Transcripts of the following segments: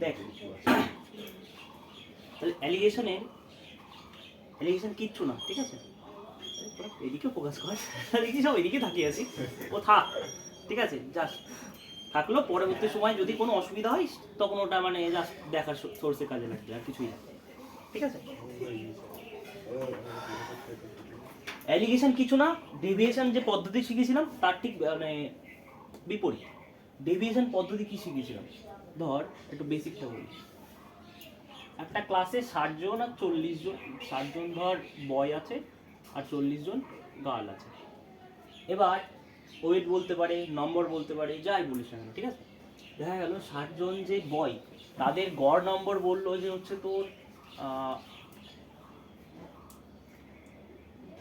দেখ তাহলে অ্যালিগেশন কিচ্ছু না, ঠিক আছে? এদিকে ফোকাস কর, দেখি সব এদিকে তাকিয়ে আছি, ও থাক, ঠিক আছে? জাস্ট থাকলো, পরবর্তী সময় যদি কোনো অসুবিধা হয় তখন ওটা মানে জাস্ট দেখার সোর্সে কাজে লাগবে, আর কিছুই না, ঠিক আছে? অ্যালিগেশন কিছু না, ডেভিয়েশন যে পদ্ধতি শিখেছিলাম তার ঠিক মানে বিপরীত। ডেভিয়েশন পদ্ধতি কি শিখেছিলাম, ধর একটু বেসিকটা বলি। একটা ক্লাসে 60 জন আর 40 জন, 60 জন ধর বয় আছে আর 40 জন গার্ল আছে। এবার ওয়েট বলতে পারে, নম্বর বলতে পারে, যাই বলিস না কেন, ঠিক আছে? দেখা গেল 60 জন যে বয় তাদের গড় নম্বর বললো যে হচ্ছে তোর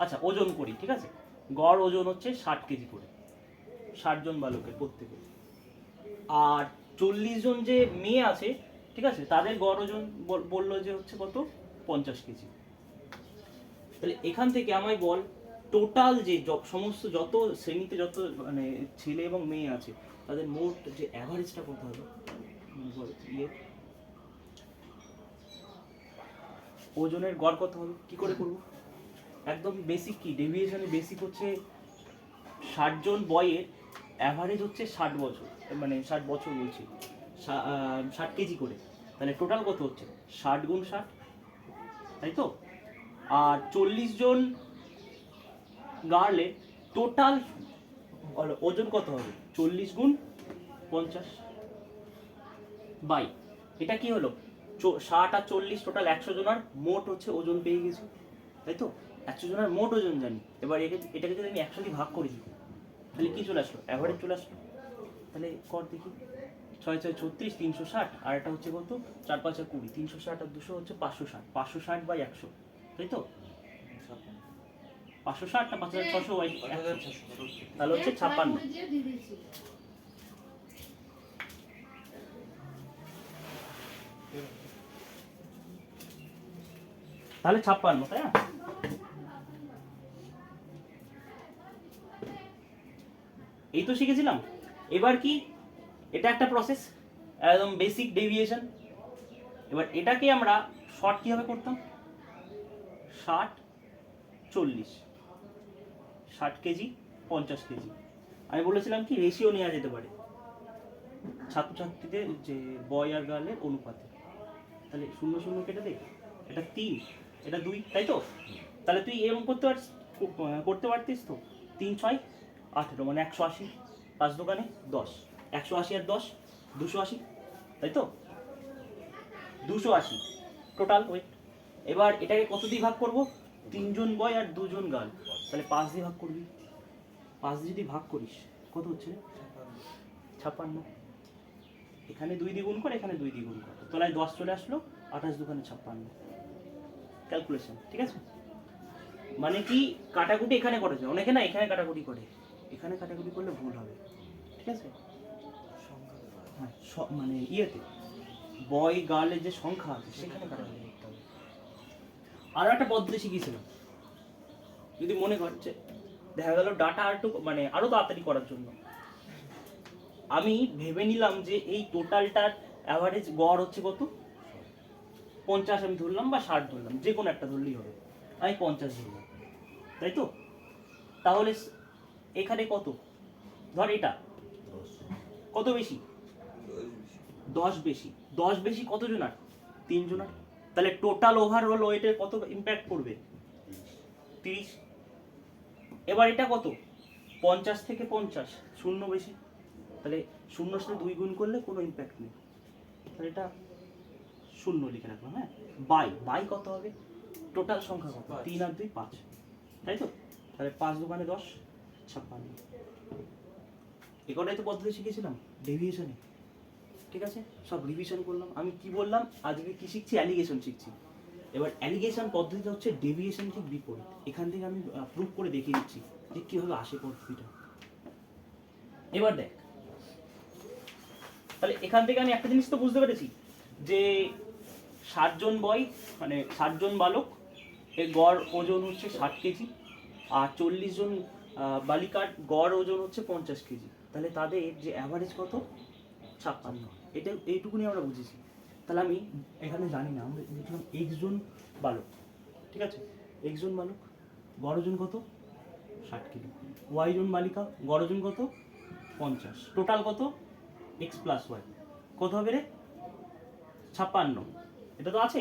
আচ্ছা ওজন করি, ঠিক আছে? গড় ওজন হচ্ছে 60 কেজি করে, 60 জন বালকের প্রত্যেকের। আর 40 জন যে মেয়ে আছে, ঠিক আছে, তাদের গড় ওজন বললো যে হচ্ছে কত, 50 কেজি। তাহলে এখান থেকে আমায় বল টোটাল যে সমস্ত যত শ্রেণীতে যত মানে ছেলে এবং মেয়ে আছে তাদের মোট যে অ্যাভারেজটা কত হবে, ওজনের গড় কত হবে, কি করে করবো? একদম বেসিক, কি ডেভিয়েশনের বেসিক হচ্ছে 60 জন বয়ের অ্যাভারেজ হচ্ছে 60 বছর, মানে 60 বছর বলছি, 60 কেজি করে। তাহলে টোটাল কত হচ্ছে 60 গুণ 60, তাই তো? আর 40 জন গার্লের টোটাল ওজন কত হবে, 40 গুণ 50 বাই, এটা কি হলো 60 আর 40 টোটাল 100 জনের মোট হচ্ছে ওজন পেয়ে গেছি, তাই তো? 100 জনের মোট ওজন জানি। এবার এটাকে যদি আমি 100 দিয়ে ভাগ করে দিই তাহলে কি চলে আসলো, অ্যাভারেজ চলে আসলো। তাহলে কর দেখি, 6 6 36, 360, আর এটা হচ্ছে কত, 4 5 20, 360 আর 200 হচ্ছে 560, 560 বাই 100, তাই তো? 560 না 5600 বাই 100, তাহলে হচ্ছে 56। তাহলে 56, তাই না? এই তো শিখেছিলাম। এবার কি, এটা একটা প্রসেস, একদম বেসিক ডেভিয়েশন। এবার এটাকে আমরা শর্ট কিভাবে করতাম, 60 40, 60 কেজি 50 কেজি। আমি বলেছিলাম কি রেশিও নেওয়া যেতে পারে ছাত্রছাত্রীদের যে বয় আর গার্লের অনুপাতে। তাহলে 0 0 কেটে দে, এটা 3, এটা 2, তাই তো? তাহলে তুই এরকম করতে পারতিস তো, 3 6 18, মানে 180, 5 দোকানে 10, 180 আর 10 280, তাই তো? 280 টোটাল ওয়েট। এবার এটাকে কত দিয়ে ভাগ করব, 3 জন বয় আর 2 জন গার্ল, তাহলে 5 দিয়ে ভাগ করবি। 5 দিয়ে যদি ভাগ করিস কত হচ্ছে, 56। এখানে 2 দিয়ে গুণ কর, এখানে 2 দিয়ে গুণ কর, তলায় 10 চলে আসলো, 28 দোকানে 56 ক্যালকুলেশন, ঠিক আছে? মানে কি কাটাকুটি এখানে করেছে, অনেকে না এখানে কাটাকুটি করে, এখানে কাটাকুটি করলে ভুল হবে, ঠিক আছে? হ্যাঁ, মানে ইয়েতে বয় গার্লের যে সংখ্যা আছে সেখানে কাটাকুটি করতে হবে। আরো একটা পদ্ধতি শিখিয়েছিলাম, যদি মনে করছে দেখা গেল ডাটা আর একটু মানে আরো তাড়াতাড়ি করার জন্য আমি ভেবে নিলাম যে এই টোটালটার অ্যাভারেজ গড় হচ্ছে কত, 50 আমি ধরলাম বা 60 ধরলাম, যে কোনো একটা ধরলেই হবে, আমি 50 ধরলাম, তাই তো? তাহলে এখানে কত, ধর এটা কত বেশি, 10 বেশি, 10 বেশি কত জনার, 3 জনার। তাহলে টোটাল ওভারঅল ওয়েটের কত ইম্প্যাক্ট পড়বে, 30। এবার এটা কত, 50 থেকে 50, 0 বেশি, তাহলে 0 সাথে 2 গুণ করলে কোনো ইম্প্যাক্ট নেই, তাহলে এটা 0 লিখে রাখলাম। হ্যাঁ, বাই কত হবে, টোটাল সংখ্যা কত, 3 আর 2 5, তাই তো? তাহলে 5 দোকানে 10, 56। এটাই তো পদ্ধতি শিখেছিলাম ডেভিয়েশনে, ঠিক আছে? সব রিভিশন করলাম। আমি কি বললাম, আজকে কি শিখছি, অ্যালিগেশন শিখছি। এবার অ্যালিগেশন পদ্ধতিটা হচ্ছে ডেভিয়েশন ঠিক বিপরীত। এখান থেকে আমি প্রুভ করে দেখিয়ে দিচ্ছি যে কীভাবে আসে পদ্ধতিটা। এবার দেখ, তাহলে এখান থেকে আমি একটা জিনিস তো বুঝতে পেরেছি যে 60 জন বয় মানে 60 জন বালক এর গড় ওজন হচ্ছে 60 কেজি, আর 40 জন বালিকার গড় ওজন হচ্ছে 50 কেজি। তাহলে তাদের যে অ্যাভারেজ কত, 56। এটা এইটুকুনি আমরা বুঝেছি। তাহলে আমি এখানে জানি না, আমরা দেখলাম এক্স জন বালক, ঠিক আছে, এক্স জন বালক, গড় ওজন কত 60 কিলো, ওয়াই জন বালিকা, গড় ওজন কত 50, টোটাল কত এক্স প্লাস ওয়াই, কত হবে রে 56। এটা তো আছে,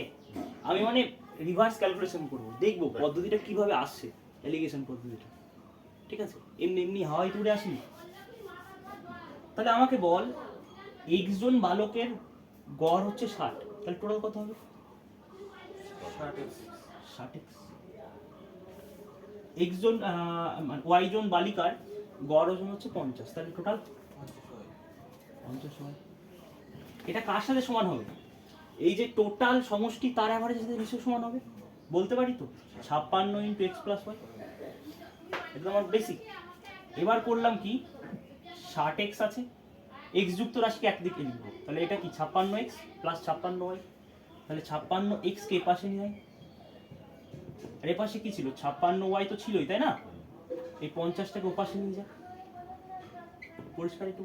আমি মানে রিভার্স ক্যালকুলেশন করব, দেখবো পদ্ধতিটা কিভাবে আসছে, এলিগেশন পদ্ধতিটা, ঠিক আছে, এমনি এমনি হাওয়াই তুড়ে আসেনি। তাহলে আমাকে বল এক্স জন বালকের গড় হচ্ছে 60, তাহলে টোটাল কত হবে 60x। এক্স জন ওয়াই জন বালিকার গড় ওজন হচ্ছে 50, তাহলে টোটাল 50 হয়। এটা কার সাথে সমান হবে? এই যে টোটাল সমষ্টি তার অ্যাভারেজের সাথে নিশ্চয়ই সমান হবে, বলতে পারি তো 56 ইন্টু এক্স প্লাস ওয়াই, এটা আমার বেসিক। এবার করলাম কি 60x আছে, এক্স যুক্ত রাশিকে একদিকে লিখবো, তাহলে এটা কি 56x প্লাস 56y, তাহলে 56x কে পাশে নিয়ে আয়, আর এ পাশে কি ছিল 56y তো ছিলই, তাই না, এই 50টাকে ও পাশে নিয়ে যা, পরিষ্কার একটু।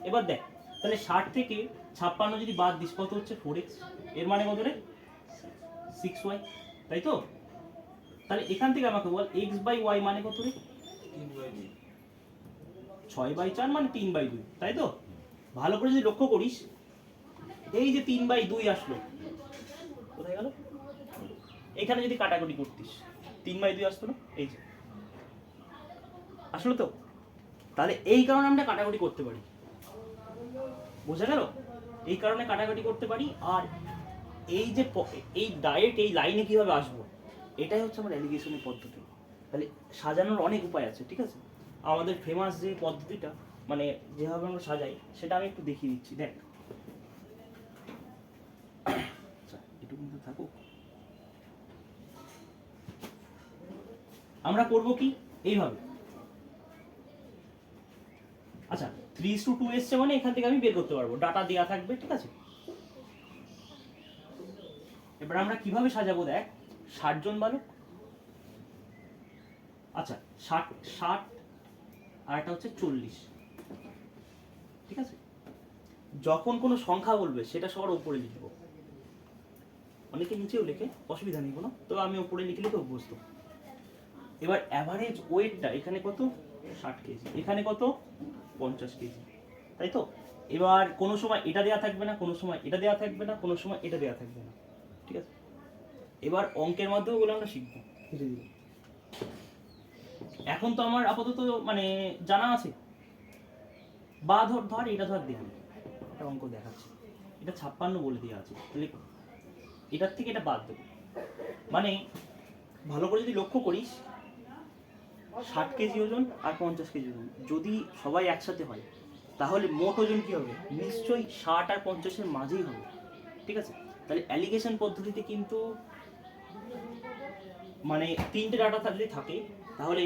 এবার দেখ তাহলে 60 থেকে 56 যদি বাদ দিস কত হচ্ছে 4x, এর মানে কত রে 6y, তাই তো। তাহলে এখান থেকে আমাকে বল x বাই y মানে কত রে 6/4 মানে 3/2, তাই তো। ভালো করে যদি লক্ষ্য করিস এই যে 3/2 আসলো, কোথায় গেল, এখানে যদি কাটাকুটি করতিস 3/2 আসতো না, এই যে আসলো তো। তাহলে এই কারণে আমরা কাটাকুটি করতে পারি, বোঝা গেল, এই কারণে কাটাকাটি করতে পারি। আর এই যে এই ডাইরেক্ট এই লাইনে কিভাবে আসবো, এটাই হচ্ছে আমার অ্যালিগেশনের পদ্ধতি। তাহলে সাজানোর অনেক উপায় আছে, ঠিক আছে, আমাদের ফেমাস যে পদ্ধতিটা মানে যেভাবে আমরা সাজাই সেটা আমি একটু দেখিয়ে দিচ্ছি, দেখ একটু কিন্তু থাকুক। আমরা করব কি এইভাবে, আচ্ছা 3:2 এসছে মানে এখান থেকে আমি বের করতে পারবো, ডাটা দেওয়া থাকবে, ঠিক আছে। এবার আমরা কিভাবে সাজাবো, দেখ 60 জন বালক, আচ্ছা 60 আর একটা হচ্ছে 40, ঠিক আছে। যখন কোনো সংখ্যা বলবে সেটা সবার উপরে লিখবো, অনেকে নিচেও লেখে, অসুবিধা নেই কোনো, তো আমি উপরে লিখলে তো অভ্যস্ত। এবার অ্যাভারেজ ওয়েটটা এখানে কত 60 কেজি, এখানে কত 50 কেজি, তাই তো। এবার কোনো সময় এটা দেওয়া থাকবে না, কোনো সময় এটা দেওয়া থাকবে না, কোনো সময় এটা দেওয়া থাকবে না, ঠিক আছে। এবার অঙ্কের মাধ্যমে ওগুলো আমরা শিখবো ধীরে ধীরে। এখন তো আমার আপাতত মানে জানা আছে, বা ধর এটা ধর দেয়া একটা অঙ্ক দেখাচ্ছি, এটা 56 বলে দেওয়া আছে, তাহলে এটার থেকে এটা বাদ দেবো, মানে ভালো করে যদি লক্ষ্য করিস 60 কেজি ওজন আর 50 কেজি ওজন যদি সবাই একসাথে হয় তাহলে মোট ওজন কি হবে, নিশ্চয়ই 60 আর 50-এর মাঝেই হবে, ঠিক আছে। তাহলে অ্যালিগেশন পদ্ধতিতে কিন্তু মানে 3টে ডাটা যদি থাকে তাহলে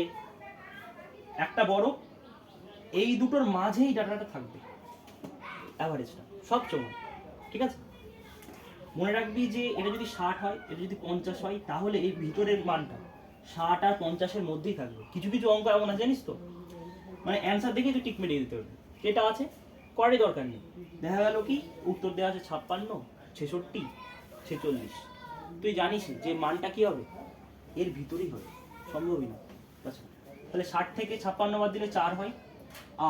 একটা বড়, এই দুটোর মাঝেই ডাটাটা থাকবে অ্যাভারেজটা সব সময়, ঠিক আছে। মনে রাখবি যে এটা যদি 60 হয়, এটা যদি 50 হয়, তাহলে এই ভিতরের মানটা 60 আর 50-এর মধ্যেই থাকবে। কিছু কিছু অঙ্ক এমন আছে জানিস তো, মানে অ্যান্সার দেখে তুই টিক মেরে দিতে হবে, যেটা আছে করারই দরকার নেই। দেখা গেল কি উত্তর দেওয়া আছে 56, 66, 46, তুই জানিস যে মানটা কি হবে এর ভিতরেই হবে, সম্ভবই না। আচ্ছা তাহলে 60 থেকে 56 বাদ দিলে 4 হয়,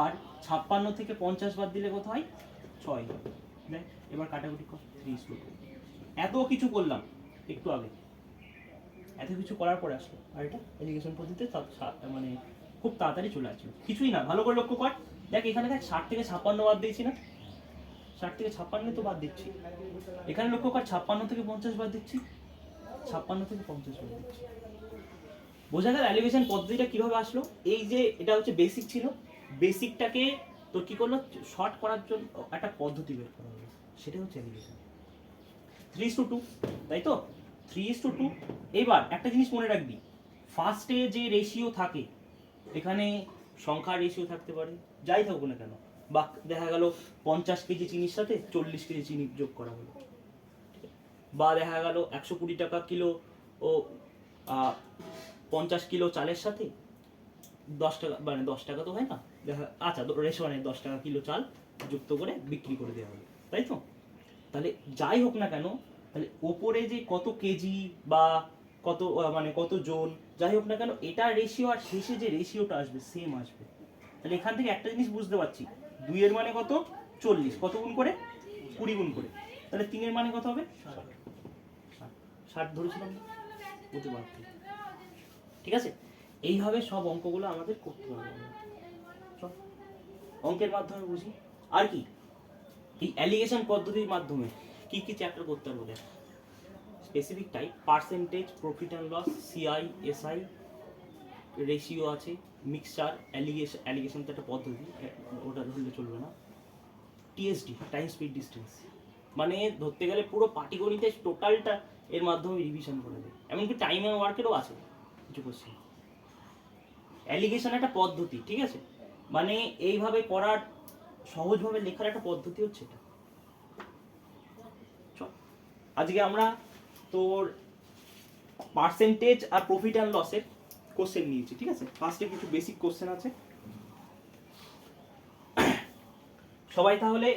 আর 56 থেকে 50 বাদ দিলে কত হয় 6 হয়। দেখ এবার কাটাকুটি কর 3:2। এত কিছু করলাম একটু আগে, এত কিছু করার পরে আসলো আর এটা এলিগেশন পদ্ধতিতে মানে খুব তাড়াতাড়ি চলে আসলো, কিছুই না। ভালো করে লক্ষ্য কর, দেখ এখানে দেখ 60 থেকে 56 বাদ দিয়েছি না, 60 থেকে 56 তো বাদ দিচ্ছি, এখানে লক্ষ্য কর 56 থেকে 50 বাদ দিচ্ছি, 56 থেকে 50 বাদ দিচ্ছি। বোঝা গেল এলিগেশন পদ্ধতিটা কিভাবে আসলো। এই যে এটা হচ্ছে বেসিক ছিল, বেসিকটাকে তোর কি করলো শর্ট করার জন্য একটা পদ্ধতি বের করা হলো, সেটা হচ্ছে এলিগেশন। 3:2, তাই তো 3:2। এবার একটা জিনিস মনে রাখবি, ফার্স্টে যে রেশিও থাকে এখানে সংখ্যার রেশিও থাকতে পারে, যাই থাকুক না কেন, বা দেখা গেল 50 কেজি চিনির সাথে 40 কেজি চিনি যোগ করা হলো, বা দেখা গেল 120 টাকা কিলো ও 50 কিলো চালের সাথে 10 টাকা, মানে 10 টাকা তো হয় না, দেখা আচ্ছা রেশনে 10 টাকা কিলো চাল যুক্ত করে বিক্রি করে দেওয়া হলো, তাই তো। তাহলে যাই হোক না কেন, তাহলে ওপরে যে কত কেজি বা কত মানে কত জন যাই হোক না কেন, এটা রেশিও আর শেষে যে রেশিওটা আসবে সেম আসবে। তাহলে এখান থেকে একটা জিনিস বুঝতে পারছি, 2 এর মানে কত 40, কত গুণ করে 20 গুণ করে, তাহলে 3 এর মানে কত হবে 60 ধরেছিলাম না? বুঝতে পারছি, ঠিক আছে। এইভাবে সব অঙ্কগুলো আমাদের করতে হবে। চল অঙ্কের মাধ্যমে বুঝি। আর কি এই অ্যালিগেশন পদ্ধতির মাধ্যমে কি কি চ্যাপ্টার করতে পারবো দেখ। Specific type, percentage, profit and loss, CI, SI, ratio আছে, মিক্সচার, অ্যালিগেশন তো একটা পদ্ধতি, ওটা ধরলে চলবে না। টিএসডি, টাইম স্পিড ডিস্টেন্স, মানে ধরতে গেলে পুরো পাটিগণিতের টোটালটা এর মাধ্যমে রিভিশন করে দেয়। এমনকি টাইম অ্যান্ড ওয়ার্কেরও আছে কিছু কোশ্চেন। অ্যালিগেশন একটা পদ্ধতি, ঠিক আছে, মানে এইভাবে করার সহজভাবে লেখার একটা পদ্ধতি হচ্ছে এটা। চল আজকে আমরা তোর পার্সেন্টেজ আর প্রফিট অ্যান্ড লসের কোশ্চেন নিয়েছি, ঠিক আছে। ফার্স্টে কিছু বেসিক কোশ্চেন আছে, সবাই তাহলে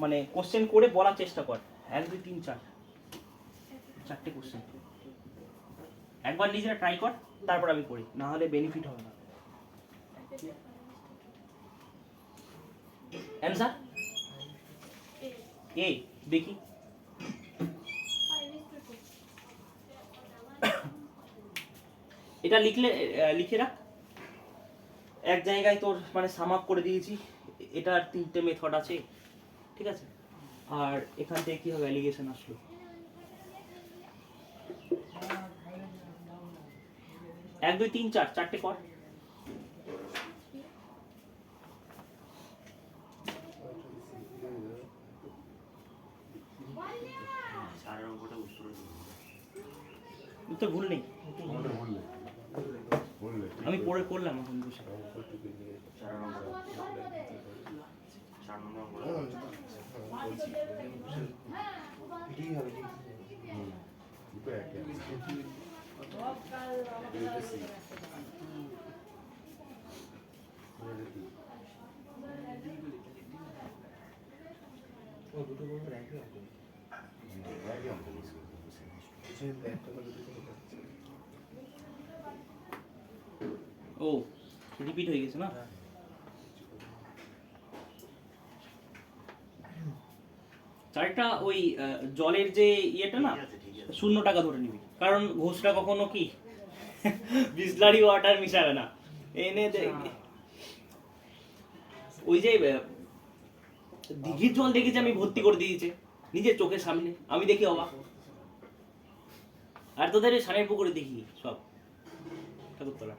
মানে কোশ্চেন করে বলার চেষ্টা কর। 1 2 3 4 চারটে কোশ্চেন একবার নিজেরা ট্রাই কর, তারপর আমি করি, না হলে বেনিফিট হবে না। অ্যান্সার এ, দেখি এটা লিখে রাখ এক জায়গায়, তোর মানে সাম আপ করে দিয়েছি। এটার 3টে মেথড আছে, ঠিক আছে। আর এখান থেকে কি হবে, অ্যালিগেশন আসলো। 1 2 3 4 চারটে কর। উত্তর ভুল নেই, আমি পড়ে করলাম এখন বসে। ও রিপিট হয়ে গেছে না? চারটা ওই জলের যে ইয়েটা না 0 টাকা ধরে নিবি, কারণ ঘোষটা কখনো কি বিসলারি ওয়াটার মিশাবে না। এনে ওই যে দিঘির জল দেখেছি আমি, ভর্তি করে দিয়েছে নিজের চোখের সামনে, আমি দেখি অবাক। আর তোদের সানের পুকুরে দেখি সব ঠাকুরতলা।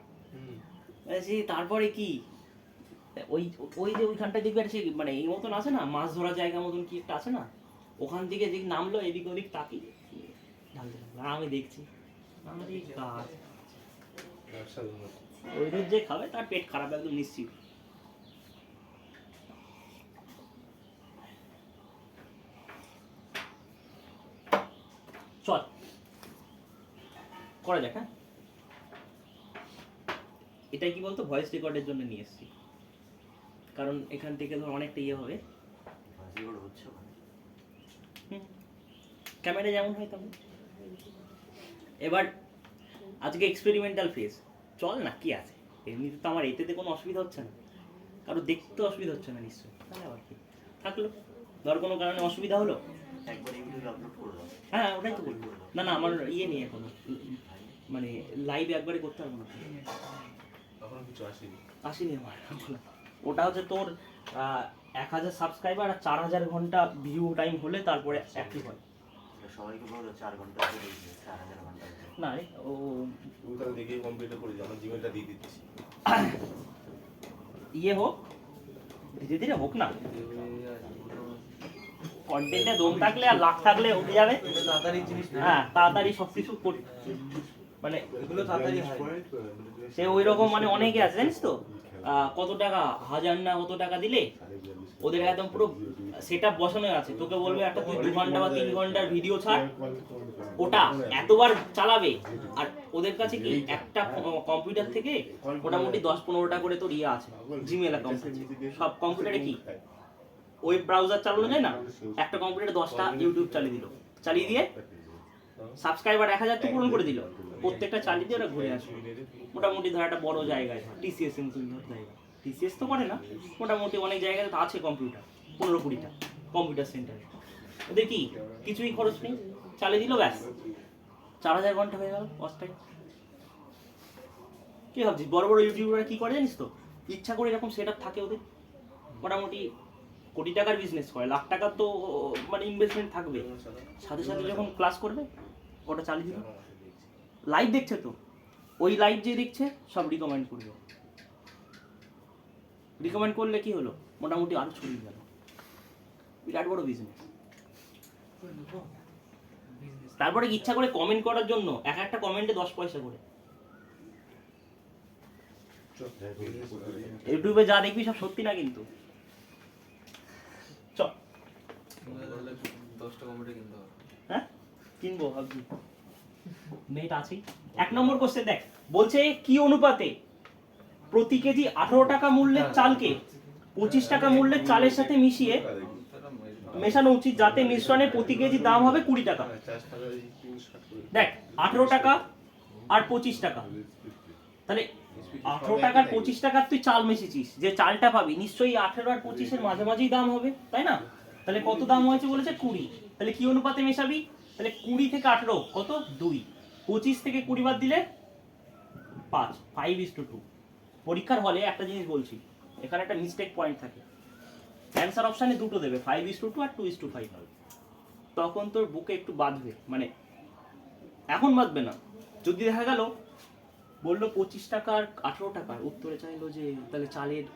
তারপরে কি ওই ওই যে ওইখানটায় দেখবি একটা মানে এই মতন আছে না, মাছ ধরার জায়গা মতন কি একটা আছে না, ওখান থেকে যে নামলো এদিক ওদিক তাকি ঢালতে লাগলো, আর আমি দেখছি ওই দুধ যে খাবে তার পেট খারাপ একদম নিশ্চিত। চল করা যাক। হ্যাঁ এটাই কি বলতো, ভয়েস রেকর্ডের জন্য নিয়ে এসেছি, কারণ এখান থেকে ধর অনেকটা ইয়ে হবে, ক্যামেরা যেমন হয় তেমন। এবার আজকে এক্সপেরিমেন্টাল ফেজ, চল না কি আছে, এমনিতে তো আমার এতে কোনো অসুবিধা হচ্ছে না, কারো দেখতে অসুবিধা হচ্ছে না নিশ্চয়ই, তাহলে আবার কি থাকলো, ধর কোনো কারণে অসুবিধা হলো হ্যাঁ ওটাই তো বলবো। না না আমার ইয়ে নেই এখনো, মানে লাইভ একবারে করতে পারবো না, আসেনি আমার। ওটা হচ্ছে তোর 1000 সাবস্ক্রাইবার আর 4000 ঘন্টা ভিউ টাইম হলে তারপরে অ্যাক্টিভ হয়। সবাইকে বলো 4 ঘন্টা 4000 ঘন্টা না রে, ও ওটা দেখে কম্পিউটার করে আমার জিমেলটা দিয়ে দিচ্ছি, ইয়ে হোক ধীরে ধীরে হোক না, কন্টেন্টে দম থাকলে আর লাখ থাকলে উঠে যাবে তাড়াতাড়ি জিনিস। হ্যাঁ তাড়াতাড়ি সবকিছু মানে এগুলো তাড়াতাড়ি হয়, সে ওই রকম মানে অনেকে আছে জানিস তো, কত টাকা 1000 না কত টাকা দিলে ওদের একদম পুরো সেটআপ বসানো আছে, তোকে বলবে একটা তুই 2 ঘন্টা বা 3 ঘন্টার ভিডিও ছাড়, ওটা এতবার চালাবে, আর ওদের কাছে কি একটা কম্পিউটার থেকে মোটামুটি 10-15টা করে তোর ইয়ে আছে জিমেল অ্যাকাউন্ট আছে, সব কম্পিউটারে কি ওয়েব ব্রাউজার চালানো যায় না, একটা কম্পিউটারে 10টা ইউটিউব চালিয়ে দিল, চালিয়ে দিয়ে সাবস্ক্রাইবার 1000 তো পূরণ করে দিল, প্রত্যেকটা চালিয়ে দিয়ে ওরা ঘুরে আসবে। মোটামুটি ধর একটা বড় জায়গায় টিসিএস এর মতন ধর জায়গা, টিসিএস তো করে না, মোটামুটি অনেক জায়গায় তো আছে কম্পিউটার, 15-20টা কম্পিউটার সেন্টার। ওদের কি কিছুই খরচ নেই, চালিয়ে দিল, ব্যাস 4000 ঘন্টা হয়ে গেল অস্টাই। কি ভাবছিস বড় বড় ইউটিউবাররা কি করে জানিস তো, ইচ্ছা করে এরকম সেট আপ থাকে ওদের, মোটামুটি কোটি টাকার বিজনেস করে, লাখ টাকার তো মানে ইনভেস্টমেন্ট থাকবে, সাথে সাথে যখন ক্লাস করবে ওটা চালিয়ে দিল। লাইভ দেখছে তো, ওই লাইভ যে দেখছে সব রিকমেন্ড করবে, রিকমেন্ড করলে কি হলো, মোটামুটি আরো ছড়িয়ে গেল, বিরাট বড় বিজনেস। তারপরে ইচ্ছা করে কমেন্ট করার জন্য এক একটা কমেন্টে 10 পয়সা করে। ইউটিউবে যা দেখবি সব সত্যি না কিন্তু। চল 10টা কমেন্টে কিনতে হবে। হ্যাঁ কিনবো ভাবছি, নেট আছেই। 1 নম্বর কোশ্চেন দেখ, বলছে কি অনুপাতে প্রতি কেজি 18 টাকা মূল্যের চালকে 25 টাকা মূল্যের চালের সাথে মিশিয়ে মেশানো উচিত যাতে মিশ্রণে প্রতি কেজি দাম হবে 20 টাকা। দেখ 18 টাকা আর 25 টাকা, তাহলে 18 টাকার 25 টাকার তুই চাল মেশিয়েছিস, যে চালটা পাবি নিশ্চয়ই 18 আর 25 এর মাঝামাঝি দাম হবে, তাই না? তাহলে কত দাম হয়েছে বলেছে 20, তাহলে কি অনুপাতে মেশাবি, তাহলে 20 থেকে 18 কত 2, 25 থেকে 20 বাদ দিলে 5, 5:2। পরীক্ষার হলে একটা জিনিস বলছি, এখানে একটা মিস্টেক পয়েন্ট থাকে, অ্যান্সার অপশানে দুটো দেবে 5:2 আর 2:5, তখন তোর বুকে একটু বাঁধবে, মানে এখন বাঁধবে না, যদি দেখা গেল বললো 25 টাকা আর 18 টাকার, উত্তরে চাইলো যে তাহলে চালের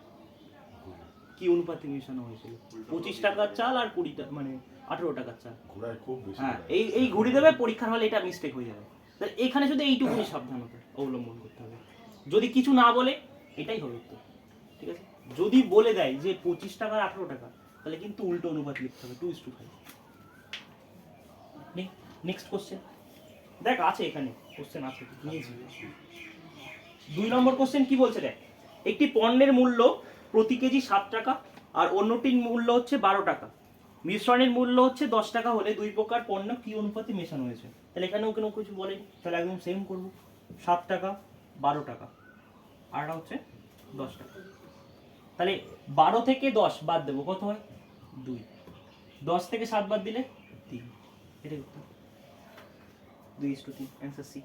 কি অনুপাতে মেশানো হয়েছিল, 25 টাকার চাল আর 20 টাকা মানে 18 টাকার চাল, হ্যাঁ এই ঘুরি দেবে, পরীক্ষার হলে এটা মিস্টেক হয়ে যাবে। তাহলে এখানে শুধু এইটুকুনি সাবধানতা অবলম্বন করতে হবে, যদি কিছু না বলে এটাই হবে উত্তর, ঠিক আছে? যদি বলে দেয় যে 25 টাকা আর 18 টাকা, তাহলে কিন্তু উল্টো অনুপাত লিখতে হবে 2:5। নেক্সট কোশ্চেন দেখ, আছে এখানে কোশ্চেন আছে, নিয়েছি। 2 নম্বর কোশ্চেন কি বলছে দেখ, একটি পণ্যের মূল্য প্রতি কেজি 7 টাকা আর অন্যটির মূল্য হচ্ছে 12 টাকা, মিশ্রণের মূল্য হচ্ছে 10 টাকা হলে দুই প্রকার পণ্য কি অনুপাতে মেশানো হয়েছে। তাহলে এখানেও কোনো কিছু বলেনি, তাহলে একদম সেম করবো, 7 টাকা 12 টাকা আর এটা হচ্ছে 10 টাকা। তাহলে 12 থেকে 10 বাদ দেবো, কত হয় 2, 10 থেকে 7 বাদ দিলে 3, এটাই উত্তর 2:3, অ্যান্সার সি।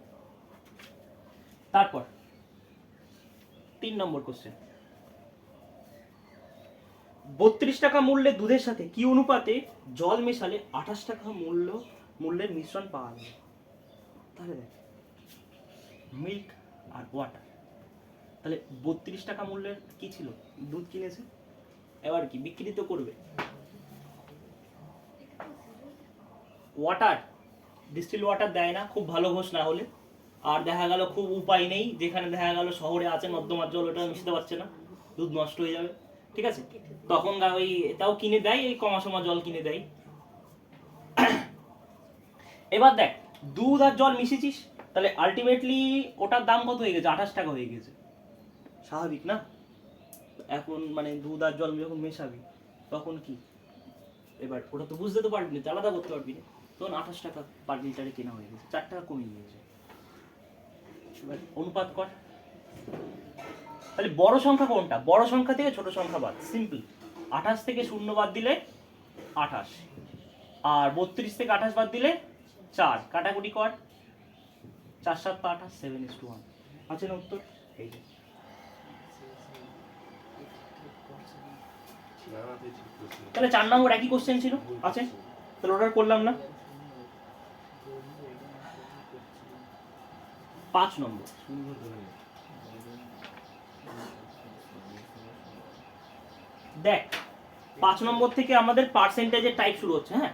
তারপর 3 নম্বর কোশ্চেন, 32 টাকা মূল্যের দুধের সাথে কি অনুপাতে জল মেশালে 28 টাকা মূল্যের মিশ্রণ পাওয়া যাবে। তাহলে দেখ মিল্ক আর ওয়াটার, তাহলে 32 টাকা মূল্যের কি ছিল, দুধ কিনেছে, এবার কি বিক্রি তো করবে, ওয়াটার ডিস্টিল ওয়াটার দেয় না খুব ভালো ঘোষ না হলে, আর দেখা গেল খুব উপায় নেই, যেখানে দেখা গেল শহরে আছে নর্দমার জল, ওটা মিশতে পারছে না, দুধ নষ্ট হয়ে যাবে, ঠিক আছে, তখন ওই এটাও কিনে দেয়, এই কমাসমা জল কিনে দেয়। এবার দেখ দুধ আর জল মিশিয়েছিস, তাহলে আলটিমেটলি ওটার দাম কত হয়ে গেছে, 28 টাকা হয়ে গেছে, স্বাভাবিক না? এখন মানে দুধ আর জল যখন মেশাবি তখন কি, এবার ওটা তো বুঝতে তো পারবি না, আলাদা করতে পারবি না, তখন 28 টাকা পার লিটারে কেনা হয়ে গেছে, 4 টাকা কমে গিয়েছে। এবার অনুপাত কর, তাহলে বড় সংখ্যা কোনটা, বড় সংখ্যা থেকে ছোট সংখ্যা বাদ, সিম্পল, 28 থেকে 0 বাদ দিলে 28, আর 32 থেকে 28 বাদ দিলে 4, কাটাকুটি কর, 4 7 28, 7:1, আছে না উত্তর, এই যে। তাহলে 4 নম্বর একই কোশ্চেন ছিল, আছে, তাহলে অর্ডার করলাম না। 5 নম্বর, দেখ 5 নম্বর থেকে আমাদের পার্সেন্টেজের টাইপ শুরু হচ্ছে, হ্যাঁ,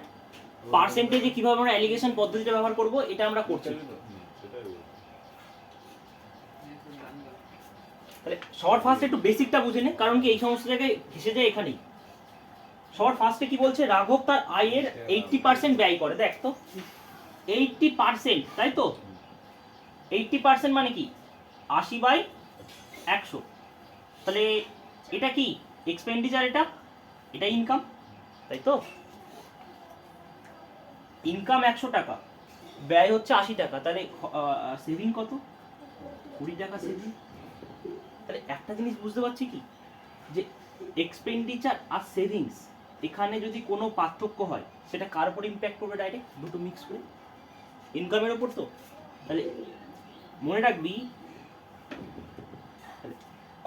পার্সেন্টেজে কিভাবে আমরা অ্যালিগেশন পদ্ধতিটা ব্যবহার করব এটা আমরা করছি। তাহলে সবার ফার্স্ট একটু বেসিকটা বুঝে নে, কারণ কি এই সমস্ত জায়গায় ঘেসে যায় এখানেই। সবার ফার্স্টে কি বলছে, রাঘব তার আয়ের 80% ব্যয় করে, দেখ তো 80%, তাই তো 80% মানে কি 80/100, তাহলে এটা কি এক্সপেন্ডিচার, এটা ইনকাম, তাই তো? ইনকাম 100 টাকা, ব্যয় হচ্ছে 80 টাকা, তাহলে সেভিং কত? 20 টাকা সেভিং। তাহলে একটা জিনিস বুঝতে পারছি কি, যে এক্সপেন্ডিচার আর সেভিংস এখানে যদি কোনো পার্থক্য হয় সেটা কার উপর ইম্প্যাক্ট করবে? ডাইরেক্ট দুটো মিক্স করে ইনকামের ওপর। তো তাহলে মনে রাখবি,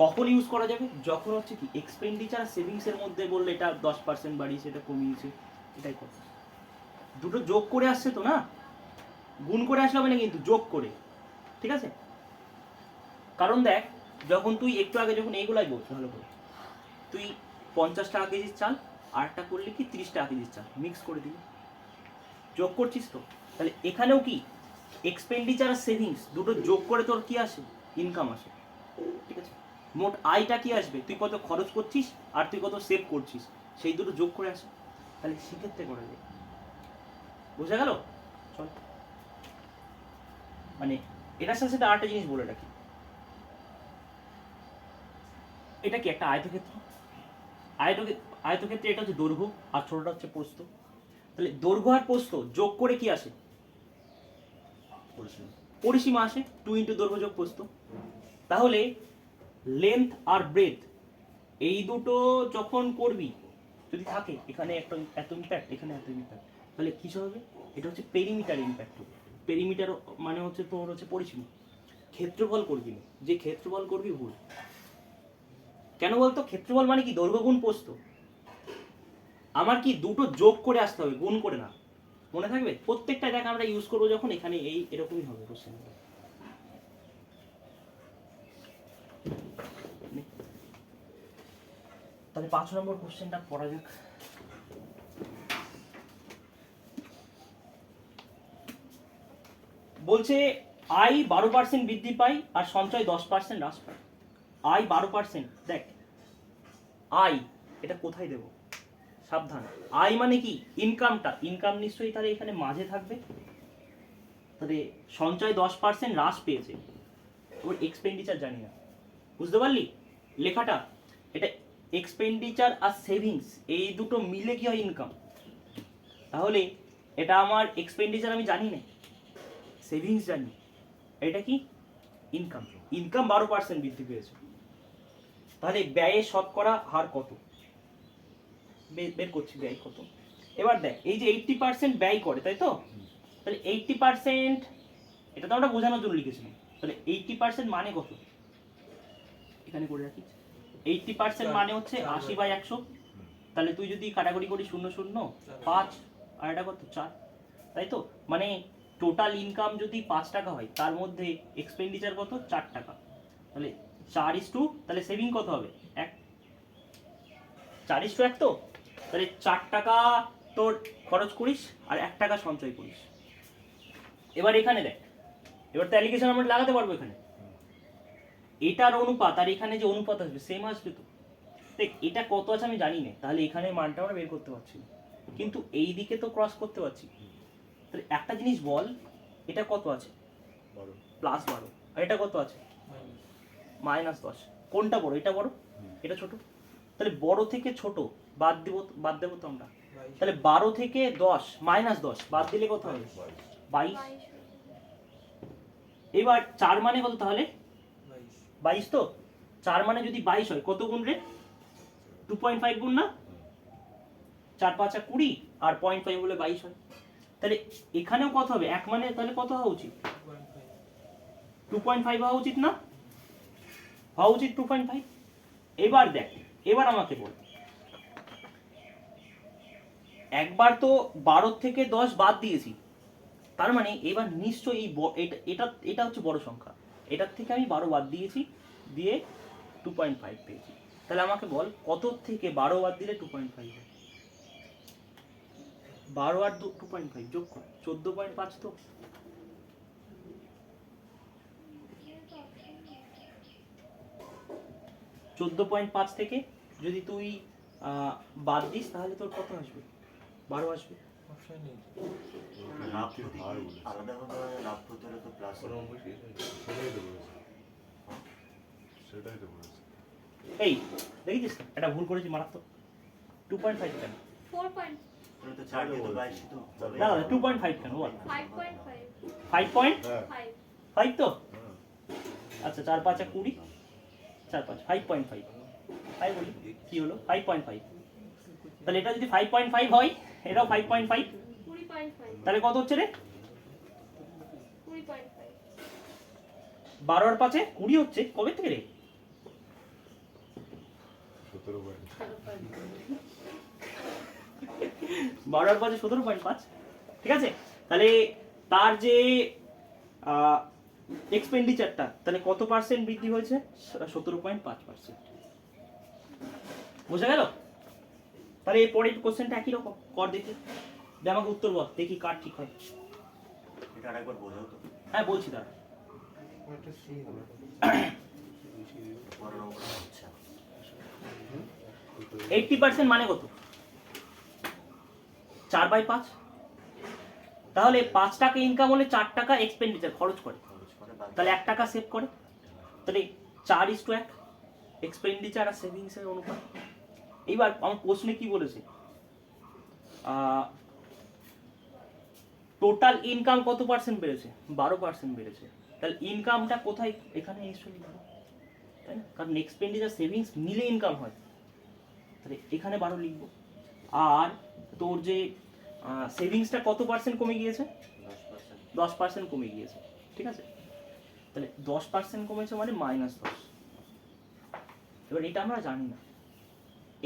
কখন ইউজ করা যাবে? যখন হচ্ছে কি এক্সপেন্ডিচার আর সেভিংসের মধ্যে বললে এটা 10% বাড়িয়েছে, এটা কমিয়েছে, এটাই কথা। দুটো যোগ করে আসছে তো, না গুণ করে আসলে হবে না, কিন্তু যোগ করে, ঠিক আছে? কারণ দেখ, যখন তুই একটু আগে যখন এইগুলাই বলছ ভালো করে, তুই 50 টাকা কেজির চাল আর একটা করলি কি 30 টাকা কেজির চাল মিক্স করে দিবি, যোগ করছিস তো। তাহলে এখানেও কি এক্সপেন্ডিচার আর সেভিংস দুটো যোগ করে তোর কি আসে? ইনকাম আসে, ঠিক আছে? মোট আয়টা কি আসবে? তুই কত খরচ করছিস আর তুই কত সেভ করছিস, সেই দুটো যোগ করে আসে। তাহলে সেক্ষেত্রে করা যায়। বোঝা গেল? চল, মানে এটার সাথে সাথে আরেকটা জিনিস বলে রাখি, এটা কি একটা আয়তক্ষেত্র? আয়তক্ষেত্রে এটা হচ্ছে দৈর্ঘ্য আর ছোটটা হচ্ছে প্রস্থ। তাহলে দৈর্ঘ্য আর প্রস্থ যোগ করে কি আসে? পরিসীমা আসে, 2 ইন্টু দৈর্ঘ্য যোগ প্রস্থ। তাহলে লেন্থ আর ব্রেথ এই দুটো যখন করবি, যদি থাকে এখানে একটা এত ইম্প্যাক্ট, এখানে এত ইম্প্যাক্ট, তাহলে কি হবে? এটা হচ্ছে পেরিমিটার ইম্প্যাক্ট। পেরিমিটার মানে হচ্ছে তোর হচ্ছে পরিসীমা। ক্ষেত্রফল করবি না, যে ক্ষেত্রফল করবি ভুল। কেন বলতো? ক্ষেত্রফল মানে কি দৈর্ঘ্য গুণ প্রস্থ। আমার কি দুটো যোগ করে আসতে হবে, গুণ করে না। মনে থাকবে? প্রত্যেকটা জায়গা আমরা ইউজ করবো যখন, এখানে এই এরকমই হবে কোশ্চেন। তাহলে 5 নম্বর কোশ্চেনটা পড়া যাক। বলছে আয় 12% বৃদ্ধি পায় আর সঞ্চয় 10% হ্রাস পায়। আয় 12%, দেখ আয় এটা কোথায় দেব? সাবধান, আয় মানে কি ইনকামটা, ইনকাম নিশ্চয়ই তাহলে এখানে মাঝে থাকবে। তাহলে সঞ্চয় 10% হ্রাস পেয়েছে, ওর এক্সপেন্ডিচার জানি না। বুঝতে পারলি লেখাটা? এটা এক্সপেন্ডিচার আর সেভিংস এই দুটো মিলে কি হয়? ইনকাম। তাহলে এটা আমার এক্সপেন্ডিচার আমি জানি না, সেভিংস জানি, এটা কি ইনকাম। ইনকাম 12% বৃদ্ধি পেয়েছে, তাহলে ব্যয়ের শতকরা হার কত? বের করছি ব্যয় কত। এবার দেখ, এই যে 80% ব্যয় করে, তাই তো? তাহলে 80%, এটা তো আমরা বোঝানোর জন্য লিখেছিলাম। তাহলে 80% মানে কত? এখানে করে রাখি, 80% মানে হচ্ছে 80/100। তাহলে তুই যদি কাটাকুটি করি 0 0 5 আর এটা কত 4, তাই তো? মানে টোটাল ইনকাম যদি 5 টাকা হয়, তার মধ্যে এক্সপেন্ডিচার কত? 4 টাকা। তাহলে 4:2, তাহলে সেভিং কত হবে? 1। 4:1 তো, তাহলে 4 টাকা তোর খরচ করিস আর 1 টাকা সঞ্চয় করিস। এবার এখানে দেখ, এবার তো অ্যালিগেশন আমরা লাগাতে পারবো এখানে। এটার অনুপাত আর এখানে যে অনুপাত আসবে সেম আসবে তো। দেখ এটা কত আছে আমি জানি না, তাহলে এখানে মানটা আমরা বের করতে পারছি না, কিন্তু এই দিকে তো ক্রস করতে পারছি। তাহলে একটা জিনিস বল, এটা কত আছে? +12। আর এটা কত আছে? -10। কোনটা বড়? এটা বড়, এটা ছোট। তাহলে বড় থেকে ছোট বাদ দেবো তো আমরা। তাহলে 12 থেকে 10 -10 বাদ দিলে কত হবে? 22। এবার 4 মানে কত তাহলে? 22 তো। 4 মানে যদি 22 হয়, কত গুণ রে? 2.5 গুণ না? 4 5 20 আর 0.5 হলে 22 হয়। তাহলে এখানেও কত হবে? 1 মানে তাহলে কত হওয়া উচিত? 2.5 হওয়া উচিত না? হওয়া উচিত 2.5। এবার দেখ, এবার আমাকে বল, একবার তো 12 থেকে 10 বাদ দিয়েছি, তার মানে এবার নিশ্চয়ই এটা এটা হচ্ছে বড় সংখ্যা। এটার থেকে আমি 12 বাদ দিয়েছি, দিয়ে 2.5 পেয়েছি। তাহলে আমাকে বল কত থেকে 12 বাদ দিলে 2.5 হয়? 12 আর 2.5 যোগ কর, 14.5 তো। $14.5 থেকে যদি তুই বাদ দিস তাহলে তোর কত আসবে? 12 আসবে। এই দেখেছিস, এটা ভুল করেছি মারাত্মক। 2.5 কেন? 4.5 তুমি তো 4 দিয়ে তো 22 তো না না 2.5 কেন বল 5.5 5 তো আচ্ছা 4 5 20 4 5 5.5 তাই বলি কি হলো 5.5 তাহলে এটা যদি 5.5 হয় এটাও 5.5 20.5 তাহলে কত হচ্ছে রে 20.5 12 আর 5 20 হচ্ছে কবে থেকে রে 12 আর 5 17.5 ঠিক আছে তাহলে তার যে এক্সপেন্ডিচারটা তাহলে কত পার্সেন্ট বৃদ্ধি হয়েছে 17.5%। বোঝা গেল? তাহলে এই পরের কোশ্চেনটা একই রকম কর দেখি দে আমাকে উত্তর বল দেখি কার ঠিক হয়। এটা আরেকবার বোঝাও তো হ্যাঁ বলছি দাঁড়া একটা সি হবে 12 নম্বর আচ্ছা 80% মানে কত 4/5 তাহলে 5 টাকা ইনকাম হলে 4 টাকা এক্সপেন্ডিচার খরচ করে খরচ করে বাদ তাহলে 1 টাকা সেভ করে তাহলে 4:1 এক্সপেন্ডিচার আর সেভিংস এর অনুপাত। এইবার আমার প্রশ্নে কি বলেছে টোটাল ইনকাম কত পার্সেন্ট বেড়েছে 12% বেড়েছে তাহলে ইনকামটা কোথায় এখানে এসে লিখবো তাই না কারণ এক্সপেন্ডিচার সেভিংস মিলে ইনকাম হয় তাহলে এখানে 12 লিখবো আর তোর যে সেভিংসটা কত পার্সেন্ট কমে গিয়েছে 10% কমে গিয়েছে ঠিক আছে তাহলে 10% কমেছে মানে -10। এবার এটা আমরা জানি না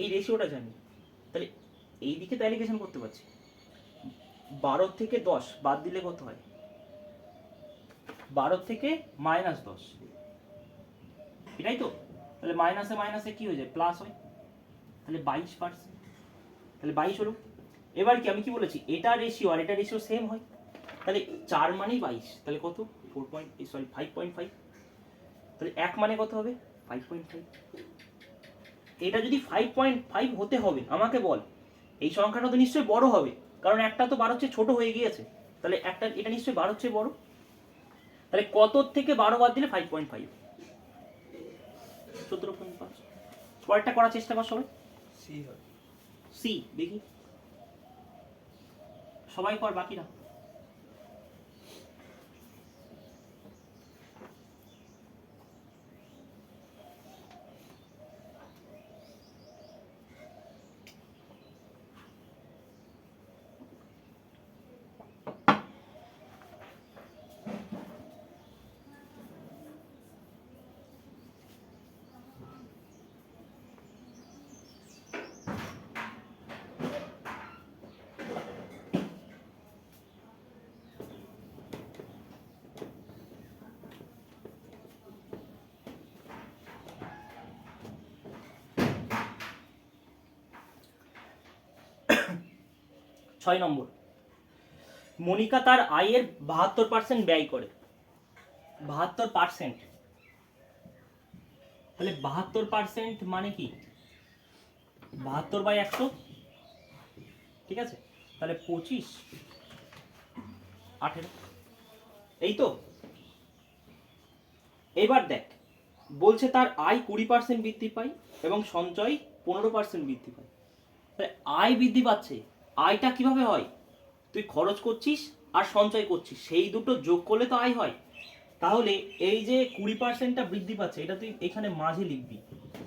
এই রেশিওটা জানি তাহলে এই দিকে তো অ্যালিগেশন করতে পারছি 12 থেকে 10 বাদ দিলে কত হয় 12 থেকে -10 এটাই তো তাহলে মাইনাসে মাইনাসে কি হয়ে যায় প্লাস হয় তাহলে 22% তাহলে 22 হলো এবার কি আমি কি বলেছি এটা রেশিও আর এটা রেশিও সেম হয় তাহলে 4 মানেই 22 তাহলে কত 5.5 তাহলে 1 মানে কত হবে 5.5 এটা যদি 5.5 হতে হবে আমাকে বল এই সংখ্যাটা তো নিশ্চয়ই বড় হবে কারণ একটা তো 12 চেয়ে ছোট হয়ে গিয়েছে তাহলে একটা এটা নিশ্চয়ই 12 চেয়ে বড় তাহলে কত থেকে 12 বাদ দিলে 5.5 17.5 পরেরটা করার চেষ্টা কর সবাই সি হবে সি দেখি সবাই কর বাকিরা 6 নম্বর মনিকা তার আয়ের 72% ব্যয় করে 72% তাহলে 72% মানে কি 72/100 ঠিক আছে তাহলে 25 18 এই তো এবার দেখ বলছে তার আয় 20% বৃদ্ধি পায় এবং সঞ্চয় 15% বৃদ্ধি পায় তাহলে আয় বৃদ্ধি পাচ্ছে আয়টা কিভাবে হয় তুই খরচ করছিস আর সঞ্চয় করছিস সেই দুটো যোগ করলে তো আয় হয় তাহলে এই যে 20%টা বৃদ্ধি পাচ্ছে এটা তুই এখানে মাঝে লিখবি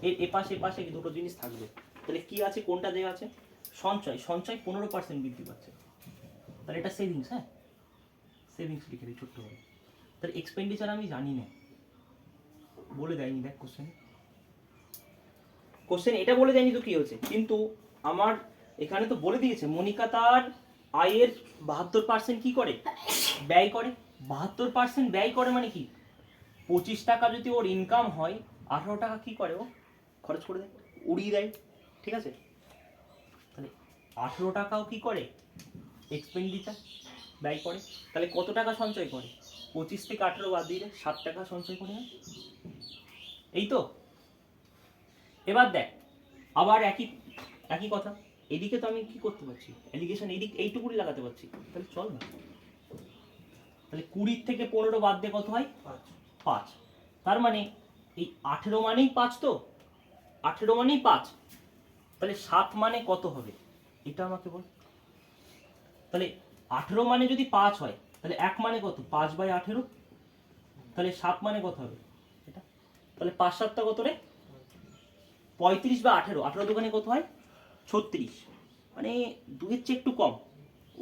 এর এপাশে এপাশে দুটো জিনিস থাকবে তাহলে কি আছে কোনটা দেওয়া আছে সঞ্চয় সঞ্চয় 15% বৃদ্ধি পাচ্ছে তাহলে এটা সেভিংস হ্যাঁ সেভিংস লিখে দিই ছোট্ট করে তাহলে এক্সপেন্ডিচার আমি জানি না বলে দেয়নি দেখ কোশ্চেন এটা বলে দেয়নি তো কি হয়েছে কিন্তু আমার এখানে তো বলে দিয়েছে মনিকা তার আয়ের 72% কি করে ব্যয় করে 72% ব্যয় করে মানে কি 25 টাকা যদি ওর ইনকাম হয় 18 টাকা কি করে ও খরচ করে দেয় উড়িয়ে দেয় ঠিক আছে তাহলে 18 টাকাও কি করে এক্সপেন্ডিচার ব্যয় করে তাহলে কত টাকা সঞ্চয় করে 25 থেকে 18 বাদ দিলে 7 টাকা সঞ্চয় করে না এই তো এবার দেখ আবার একই একই কথা এদিকে তো আমি কি করতে পারছি অ্যালিগেশন এদিক এইটুকুই লাগাতে পারছি তাহলে চল না তাহলে 20 থেকে 15 বাদ দিয়ে কত হয় 5 তার মানে এই 18 মানেই 5 তো 18 মানেই 5 তাহলে 7 মানে কত হবে এটা আমাকে বল। তাহলে 18 মানে যদি 5 হয় তাহলে 1 মানে কত? 5/18। তাহলে 7 মানে কত হবে এটা? তাহলে 5 7টা কত রে? 35/18। 18 দোকানে কত হয়? 36। মানে 2 এর চেয়ে একটু কম,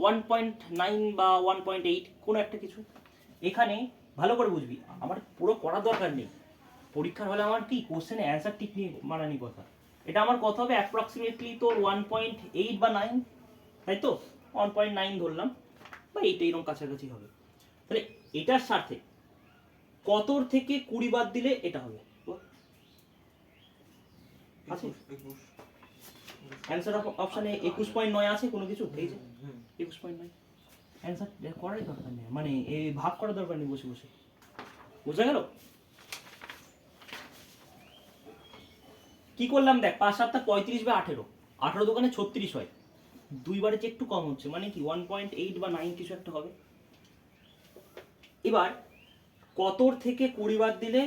1.9 বা 1.8 কোনো একটা কিছু। এখানে ভালো করে বুঝবি, আমার পুরো করার দরকার নেই। পরীক্ষার হলে আমার কি কোশ্চেনে অ্যান্সার ঠিক নিয়ে মানানি কথা। এটা আমার কত হবে? অ্যাপ্রক্সিমেটলি তোর 1.8 বা 9, তাই তো? 1.9 ধরলাম, বা এইটা এরকম কাছাকাছি হবে। তাহলে এটার সাথে কতর থেকে 20 বাদ দিলে এটা হবে? আছে? 21। অ্যান্সার অপশানে 21.9 আছে কোনো কিছু? এই যে 21.9 অ্যান্সার করারই দরকার নেই, মানে এই ভাগ করার দরকার নেই বসে বসে। বুঝা গেল? কি করলাম দেখ, 5 7টা 35/18। 18 দোকানে 36 হয়, 2 বারের চেয়ে একটু কম হচ্ছে, মানে কি 1.8 বা 9 কিছু একটা হবে। এবার কতর থেকে 20 বাদ দিলে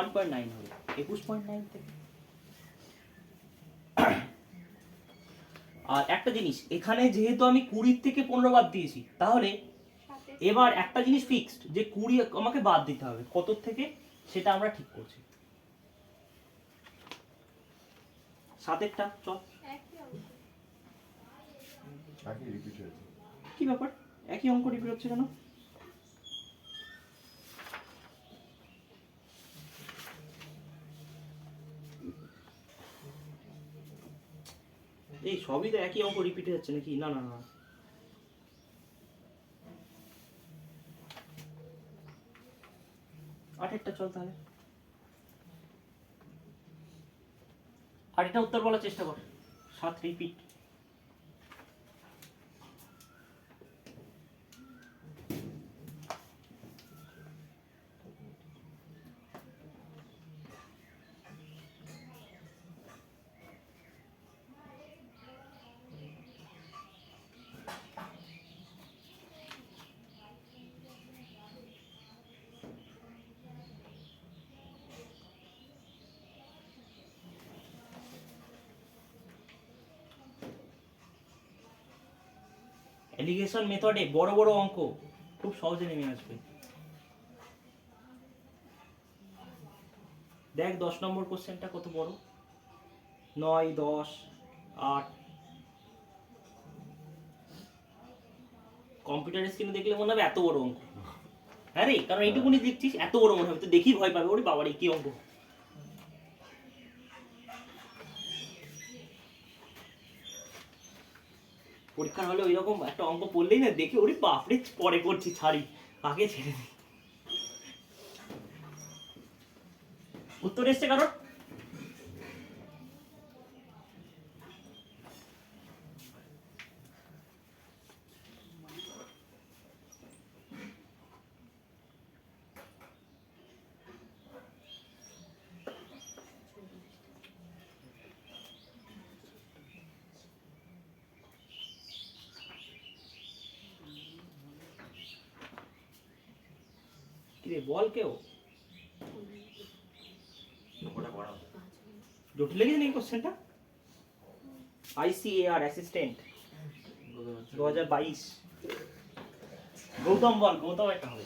1.9 হবে? 21.9 থেকে। আর একটা জিনিস, এখানে যেহেতু আমি 20 থেকে 15 বাদ দিয়েছি, তাহলে এবার একটা জিনিস ফিক্সড, যে 20 আমাকে বাদ দিতে হবে কতর থেকে, সেটা আমরা ঠিক করছি। 7এরটা চল। একই অঙ্ক। কি ব্যাপার, একই অঙ্ক রিপিট হচ্ছে কেন? এই সবই তো একই অঙ্ক রিপিট হচ্ছে নাকি? না না না, 8এরটা চল তাহলে। আর এটা উত্তর বলার চেষ্টা কর। 7 রিপিট। এলিগেশন মেথডে বড় বড় অঙ্ক খুব সহজে নেমে আসবে। দেখ 10 নম্বর কোশ্চেনটা কত বড়, 9 10 8। কম্পিউটার স্ক্রিনে দেখলে মনে হবে এত বড় অঙ্ক। হ্যাঁ রে, কারণ এইটুকুনি দেখছিস, এত বড় মনে হবে, তো দেখি ভয় পাবে, ওরে বাবারে কি অঙ্ক। পরীক্ষার হলে ওই রকম একটা অঙ্ক পড়লেই না দেখে ওরে বাপরে পরে করছি, ছাড়ি, আগে ছেড়ে দিই। উত্তর এসছে কারণ? কিরে বল কেউ? ওটা পড়াও। জটিল লেগেছে নাকি কোশ্চেনটা? ICAR assistant 2022। গৌতম বল, গৌতম একটা হবে।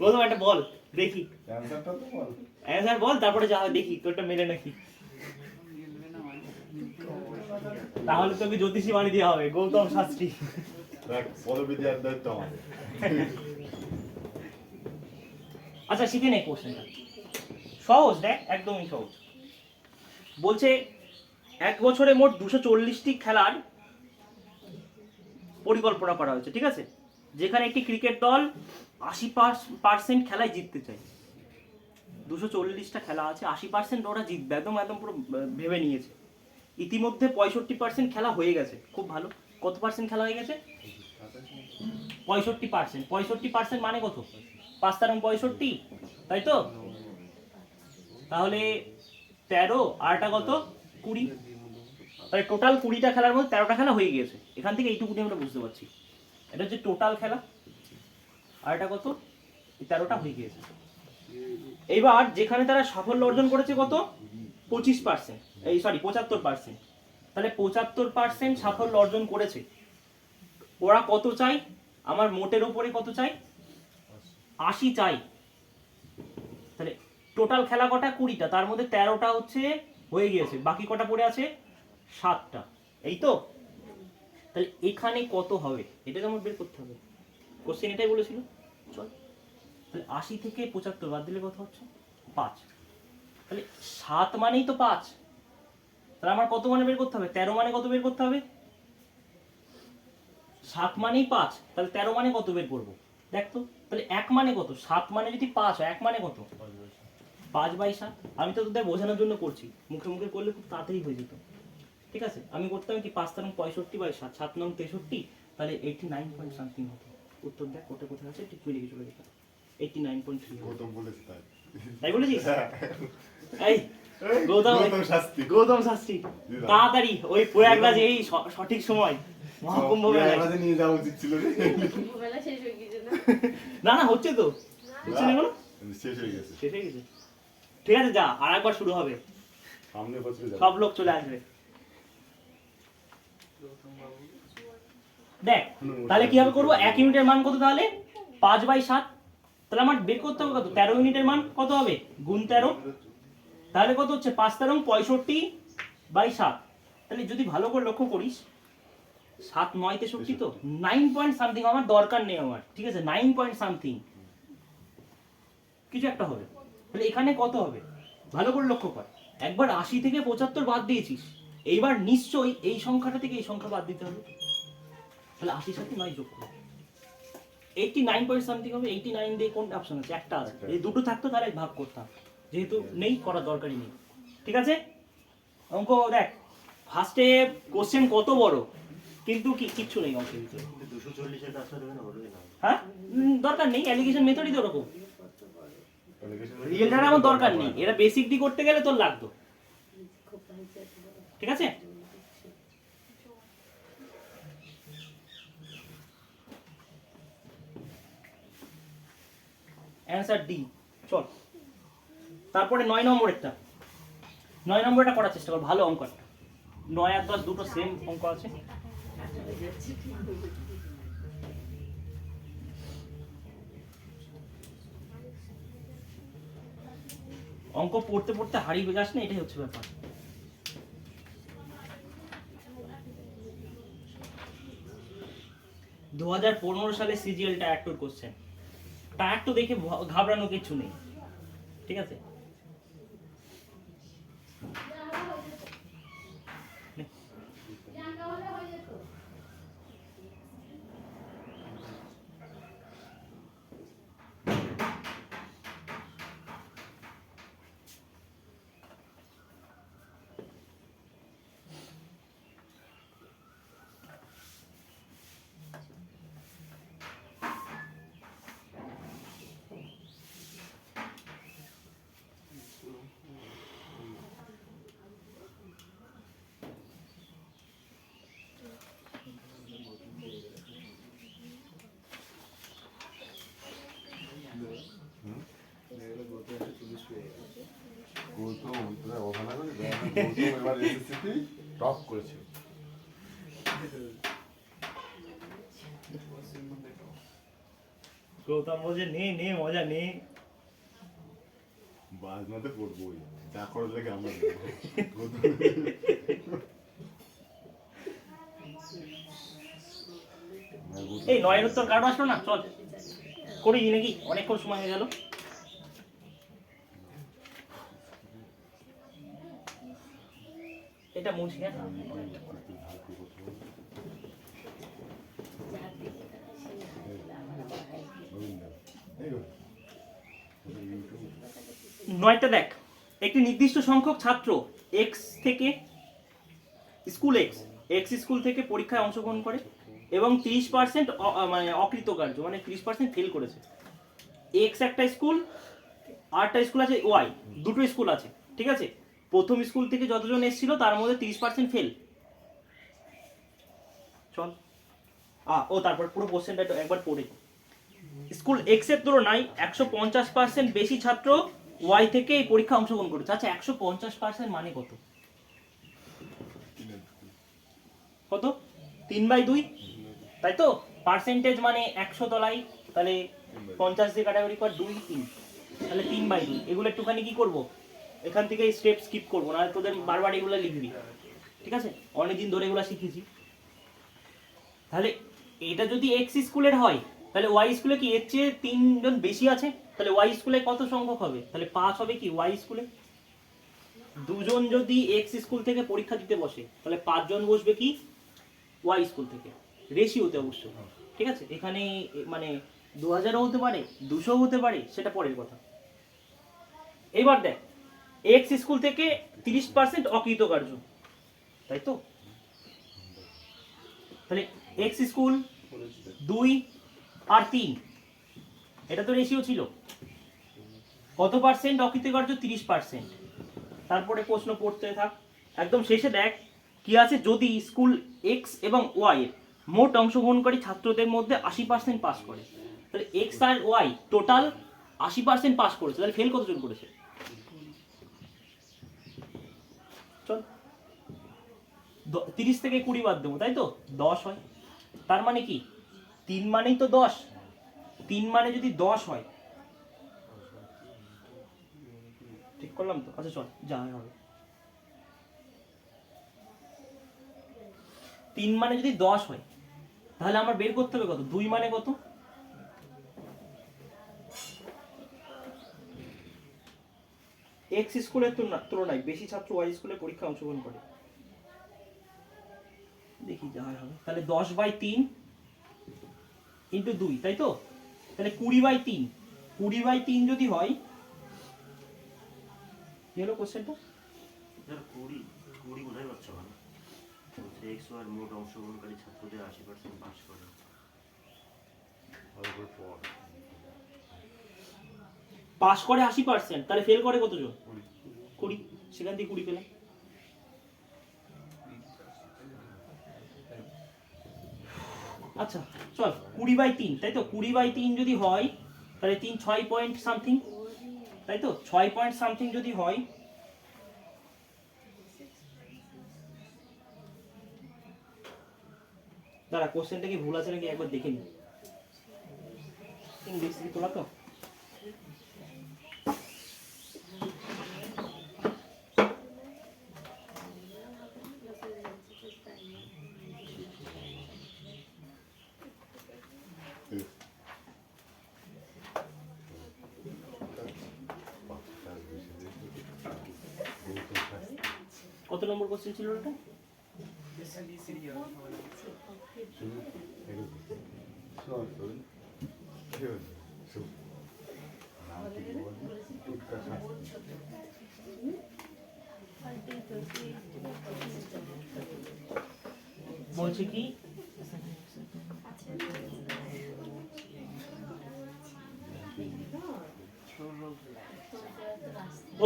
গৌতম একটা বল দেখি, অ্যান্সার বল, তারপরে যা হয় দেখি তোরটা মেলে নাকি। তাহলে তোকে জ্যোতিষী বাণী দেওয়া হবে, গৌতম শাস্ত্রী। আচ্ছা শিখে নে কোশ্চেনটা, সহজ দেখ, একদমই সহজ। বলছে 1 বছরে মোট 240টি খেলার পরিকল্পনা করা হয়েছে, ঠিক আছে? যেখানে একটি ক্রিকেট দল 80% খেলায় জিততে চায়। 240টা খেলা আছে, 80% ওরা জিতবে, একদম একদম পুরো ভেবে নিয়েছে। ইতিমধ্যে 65% খেলা হয়ে গেছে, খুব ভালো। কত পার্সেন্ট খেলা হয়ে গেছে? 65%। 65% মানে কত? 5 × 65, তাই তো? তাহলে 13 আরটা কত? 20। তাহলে টোটাল 20টা খেলার মধ্যে 13টা খেলা হয়ে গিয়েছে। এখান থেকে এইটুকুনি আমরা বুঝতে পারছি, এটা হচ্ছে টোটাল খেলা। আর এটা কত? 13টা হয়ে গিয়েছে। এইবার যেখানে তারা সাফল্য অর্জন করেছে কত? 25%। এই সরি 75%, তাহলে 75% সাফল্য অর্জন করেছে। ওরা কত চাই? আমার মোটের ওপরে কত চাই? 80 চাই। তাহলে টোটাল খেলা কটা? 20টা, তার মধ্যে 13টা হচ্ছে হয়ে গিয়েছে, বাকি কটা পড়ে আছে? 7টা, এই তো। তাহলে এখানে কত হবে এটা আমার বের করতে হবে, কোশ্চেন এটাই বলেছিল। চল, তাহলে 80 থেকে 75 বাদ দিলে কত হচ্ছে? 5। তাহলে 7 মানেই তো 5, তাহলে আমার কত মানে বের করতে হবে? 13 মানে কত বের করতে হবে? 7 মানেই 5, তাহলে 13 মানে কত বের করবো? দেখ তো, তাহলে 1 মানে কত? 7 মানে যদি 5 হয়, 1 মানে কত? 5/7। আমি তো তোদের বোঝানোর জন্য করছি, মুখে মুখে করলে খুব তাড়াতাড়ি হয়ে যেত। ঠিক আছে, আমি করতাম কি 5 নং 65/7, 7 নং 63, তাহলে 89 পয়েন্ট সামথিং হতো। উত্তর দেখ ওটা কোথায় আছে, ঠিক লিখে চলে যেতাম 89.3। গৌতম বলেছে তাই। তাই বলেছিস? এই গৌতম শাস্ত্রী তাড়াতাড়ি ওই প্রয়াগরাজ এই সঠিক সময় মহাকুম্ভ মেলায়। আমাদের নিয়ে যাওয়া উচিত ছিল রে। বেলা শেষ হয়ে গেছে না? না না, হচ্ছে তো, হচ্ছে না কোনো, শেষ হয়ে গেছে। শেষ হয়ে গেছে। ঠিক আছে, যা, আর একবার শুরু হবে, সামনের বছরে যাবো। সব লোক চলে আসবে। দেখ তাহলে কিভাবে করবো? 1 ইউনিটের মান কত? তাহলে 5/7, তাহলে আমার বের করতে হবে কত? 13 ইউনিটের মান কত হবে? গুণ 13, তাহলে কত হচ্ছে? 5 13 65/7। তাহলে যদি ভালো করে লক্ষ্য করিস, 7 9 63 তো 9 পয়েন্ট সামথিং, আমার দরকার নেই আমার, ঠিক আছে, 9 পয়েন্ট সামথিং কিছু একটা হবে। তাহলে এখানে কত হবে ভালো করে লক্ষ্য কর। একবার 80 থেকে 75 বাদ দিয়েছিস, এইবার নিশ্চয়ই এই সংখ্যাটা থেকে এই সংখ্যা বাদ দিতে হবে। তাহলে 80 সাথে 9 যোগ করো, 89 পয়েন্ট সামথিং হবে। 89 দিয়ে কোন অপশন আছে? একটা আছে, এই দুটো থাকতো তাহলে ভাগ করতাম, যেহেতু নেই করার দরকারই নেই। ঠিক আছে, অঙ্ক দেখ, ফার্স্টে কোশ্চেন কত বড়, কিন্তু কিচ্ছু নেই অঙ্কের ভিতরে। 240-এর কাজটা দেবে না, বলবে না। হ্যাঁ, দরকার নেই, অ্যালিগেশন মেথডই তো ওরকম, রিয়েলটার আমার দরকার নেই, এটা বেসিক দিয়ে করতে গেলে তোর লাগতো। ঠিক আছে, অ্যান্সার ডি। চল, তারপরে 9 নম্বরেরটা, 9 নম্বরটা করার চেষ্টা কর, ভালো অঙ্ক একটা। 9 আর 10 দুটো সেম অঙ্ক আছে। অঙ্ক পড়তে পড়তে হারিয়ে যাস না, এটাই হচ্ছে ব্যাপার। দু 2015 সালে সিজিএল টায়ার টুর কোশ্চেন, টায়ার টু দেখে ঘাবড়ানো কিছু নেই, ঠিক আছে। গৌতম তোরা অবহেলা করে দেখ, গৌতম এবার এসএসসি টপ করেছে। গৌতম বলছে নে নে মজা নে। বাজনাতে পড়বোই, যা করে লাগে আমরা এই 9 এর উত্তর কারণ আসলো না, চল করি নাকি, অনেকক্ষণ সময় হয়ে গেল। এটা মুছি, হ্যাঁ নয়টা দেখ, একটি নির্দিষ্ট সংখ্যক ছাত্র এক্স থেকে স্কুল এক্স স্কুল থেকে পরীক্ষায় অংশগ্রহণ করে এবং 30% মানে অকৃতকার্য, মানে 30% ফেল করেছে। এক্স একটা স্কুল, আরটা স্কুল আছে ওয়াই, দুটো স্কুল আছে, ঠিক আছে। প্রথম স্কুল থেকে যতজন এসেছিল তার মধ্যে 30% ফেল। চল ও তারপর পুরো কোশ্চেনটা একবার পড়ে। স্কুল এক্স এর তুলনায় 150% বেশি ছাত্র ওয়াই থেকে এই পরীক্ষা অংশগ্রহণ করেছে। আচ্ছা 150% মানে কত? কত 3/2, তাই তো? পার্সেন্টেজ মানে 100 তলায়, তাহলে 50 দিয়ে কাটাকাটি কর 2 3, তাহলে 3/2। এগুলো একটুখানি কি করব, এখান থেকে স্টেপ স্কিপ করবো না, তোদের বারবার এগুলো লিখবি, ঠিক আছে? অনেকদিন ধরে এগুলো শিখেছি। তাহলে এটা যদি এক্স স্কুলের হয়, তাহলে ওয়াই স্কুলে কি এর চেয়ে 3 জন বেশি আছে? তাহলে ওয়াই স্কুলে কত সংখ্যক হবে? তাহলে 5 হবে কি ওয়াই স্কুলে। 2 জন যদি এক্স স্কুল থেকে পরীক্ষা দিতে বসে, তাহলে 5 জন বসবে কি ওয়াই স্কুল থেকে, রেশিওতে অবশ্য, ঠিক আছে? এখানে মানে 2000ও হতে পারে, 200 হতে পারে, সেটা পরের কথা। এবার দেখ, এক্স স্কুল থেকে 30% অকৃতকার্য, তাই তো? তাহলে এক্স স্কুল 2 আর 3, এটা তো রেশিও ছিল। কত পার্সেন্ট অকৃতকার্য? 30%। তারপরে প্রশ্ন পড়তে থাক, একদম শেষে দেখ কি আছে, যদি স্কুল এক্স এবং ওয়াই এর মোট অংশগ্রহণকারী ছাত্রদের মধ্যে 80% পাস করে, তাহলে এক্স আর ওয়াই টোটাল 80% পাস করেছে, তাহলে ফেল কতজন করেছে? চল 30 থেকে 20 বাদ দেবো, তাই তো 10 হয়। তার মানে কি 3 মানেই তো 10, 3 মানে যদি 10 হয়, ঠিক করলাম তো? আচ্ছা চল যা হবে, 3 মানে যদি 10 হয়, তাহলে আমার বের করতে হবে কত, 2 মানে কত? এক্স স্কুলের তুলনায় বেশি ছাত্র ওয়াই স্কুলে পরীক্ষা অংশগ্রহণ করে, দেখি যা হবে। তাহলে 10/3 ইন্টু 2, তাই তো? তাহলে 20/3, 20/3 যদি হয়, কি হলো কোশ্চেনটা? স্যার 20 বোঝাই পারছো না, বলছে এক্স ওয়াই মোট অংশগ্রহণকারী ছাত্রদের 80% পাস করে। পাস করে 80%, তাহলে ফেল করে কতজন? 20, সেখান থেকে 20 পেলাম। আচ্ছা চল 20/3, তাই তো? 20/3 যদি হয়, তাহলে 3 6 পয়েন্ট সামথিং, তাই তো? 6 পয়েন্ট সামথিং যদি হয়, দাঁড়া কোশ্চেনটা কি ভুল আছে নাকি একবার দেখে নি। ইংলিশ তোলা তো, কত নম্বর কোশ্চেন ছিল ওটা? বলছে কি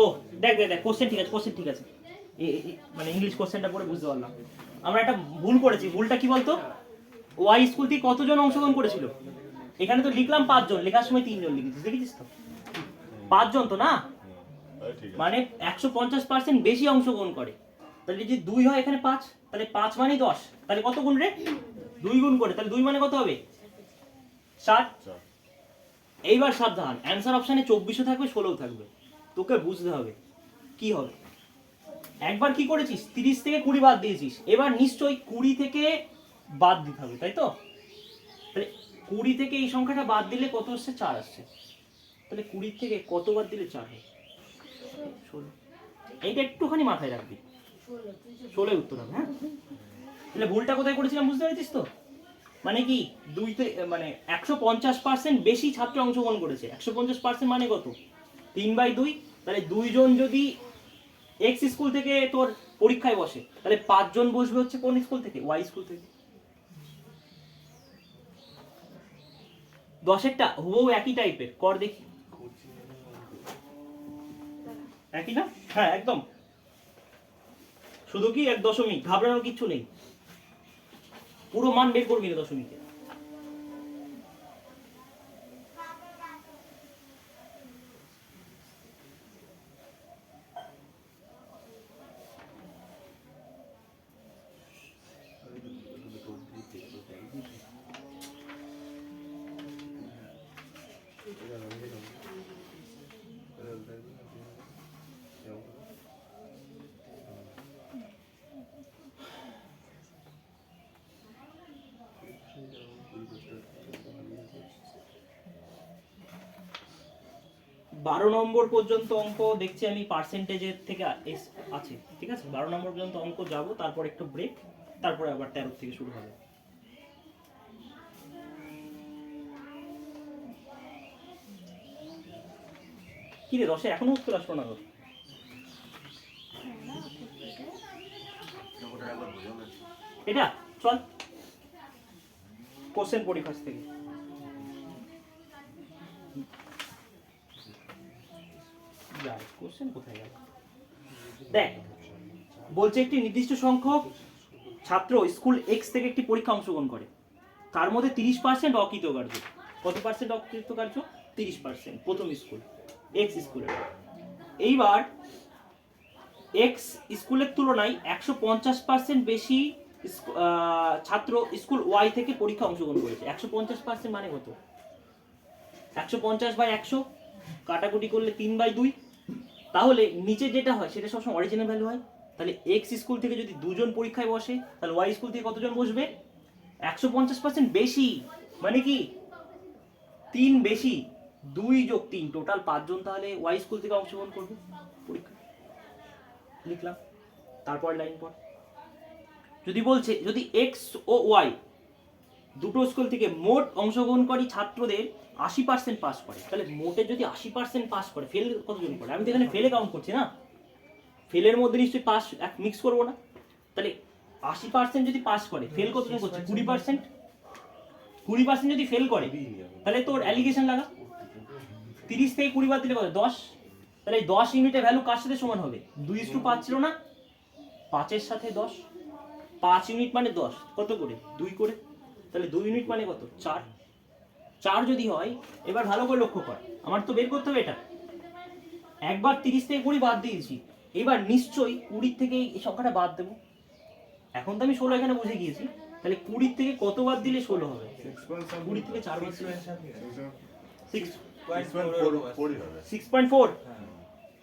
ও দেখ দেখ দেখ কোশ্চেন ঠিক আছে, কোশ্চেন ঠিক আছে, মানে ইংলিশ কোশ্চেনটা পড়ে বুঝতে পারলাম। আমরা একটা ভুল করেছি, ভুলটা কি বলতো? ওয়াই স্কুল থেকে কতজন অংশগ্রহণ করেছিল? এখানে তো লিখলাম 5 জন, লেখার সময় 3 জন লিখেছিস, দেখেছিস তো? 5 জন তো না, মানে 150% বেশি অংশগ্রহণ করে। তাহলে যদি 2 হয়, এখানে 5, তাহলে 5 মানে 10, তাহলে কত গুণ রে? 2 গুণ করে, তাহলে 2 মানে কত হবে? 60। এইবার সাবধান, অ্যান্সার অপশানে 24ও থাকবে 16ও থাকবে, তোকে বুঝতে হবে কি হবে। একবার কি করেছিস, 30 থেকে 20 বাদ দিয়েছিস, এবার নিশ্চয়ই 20 থেকে বাদ দিতে হবে, তাই তো? তাহলে 20 থেকে এই সংখ্যাটা বাদ দিলে কত আসছে? 4 আসছে। তাহলে 20 থেকে কত বাদ দিলে 4 হয়? 16। এইটা একটুখানি মাথায় রাখবি, 16 উত্তর হবে। হ্যাঁ, তাহলে ভুলটা কোথায় করেছিলাম বুঝতে পেরেছিস তো? মানে কি 150% বেশি ছাত্র অংশগ্রহণ করেছে। 150% মানে কত? 3/2। তাহলে 2 জন যদি এক্স স্কুল থেকে তোর পরীক্ষায় বসে, তাহলে 5 জন বসবে হচ্ছে কোন স্কুল থেকে? ওয়াই স্কুল থেকে। 10-এরটা হুবহু একই টাইপের কর দেখি, একই না? হ্যাঁ একদম, শুধু কি 1 দশমিক, ঘাবড়ানোর কিচ্ছু নেই, পুরো মান বের করবি না দশমিকে। 12 নম্বর পর্যন্ত অঙ্ক দেখছি আমি পার্সেন্টেজের থেকে আছে, ঠিক আছে? 12 নম্বর পর্যন্ত অঙ্ক যাব, তারপর একটু ব্রেক, তারপরে আবার 13 থেকে শুরু হবে। কি রে রসে এখনো উত্তর আসলো না? ওটা একবার বোঝাও না। এটা চল কোশ্চেন পড়ি ফার্স্ট থেকে। কোশ্চেন কোথায় গেল? দেখ, বলছে একটি নির্দিষ্ট সংখ্যক ছাত্র স্কুল এক্স থেকে একটি পরীক্ষা অংশগ্রহণ করে, তার মধ্যে 30% অকৃতকার্য। কত পার্সেন্ট অকৃতকার্য? 30%। প্রথম স্কুল এক্স স্কুলের। এইবার এক্স স্কুলের তুলনায় 150% বেশি ছাত্র স্কুল ওয়াই থেকে পরীক্ষা অংশগ্রহণ করেছে। 150% মানে কত? 150/100 কাটাকুটি করলে 3/2। তাহলে নিচে যেটা হয় সেটা সবসময় অরিজিনাল ভ্যালু হয়। তাহলে এক্স স্কুল থেকে যদি দুজন পরীক্ষায় বসে, তাহলে ওয়াই স্কুল থেকে কতজন বসবে? 150% বেশি, মানে কি 3 বেশি, 2 + 3 টোটাল 5 জন তাহলে ওয়াই স্কুল থেকে অংশগ্রহণ করবে পরীক্ষা। লিখলাম, তারপর লাইন পর। যদি বলছে যদি এক্স ও ওয়াই দুটো স্কুল থেকে মোট অংশগ্রহণকারী ছাত্রদের 80% পাস করে, তাহলে মোটে যদি 80% পাস করে, ফেল কতজন করে? আমি তো এখানে ফেলে কাউন্ট করছি না, ফেলের মধ্যে নিশ্চয়ই পাস মিক্স করবো না। তাহলে 80% যদি পাস করে, ফেল কতজন করছে? 20%। 20% যদি ফেল করে, তাহলে তোর অ্যালিগেশন লাগা। 30 থেকে 20 বাদ দিলে কত? 10। তাহলে 10 ইউনিটের ভ্যালু কার সাথে সমান হবে? 2:5 ছিল না? 5-এর সাথে 10। 5 ইউনিট মানে 10, কত করে? 2 করে। তাহলে 2 ইউনিট মানে কত? 4। 4 যদি হয়, এবার ভালো করে লক্ষ্য কর, আমার তো বের করতে হবে এটা। একবার 30 থেকে 20 বাদ দিয়েছি, এবার নিশ্চয়ই 20 থেকে এই সংখ্যাটা বাদ দেবো। এখন তো আমি 16 এখানে বুঝে গিয়েছি, তাহলে 20 থেকে কত বাদ দিলে 16 হবে? 20 থেকে 4 বাদ দিলে 6.4।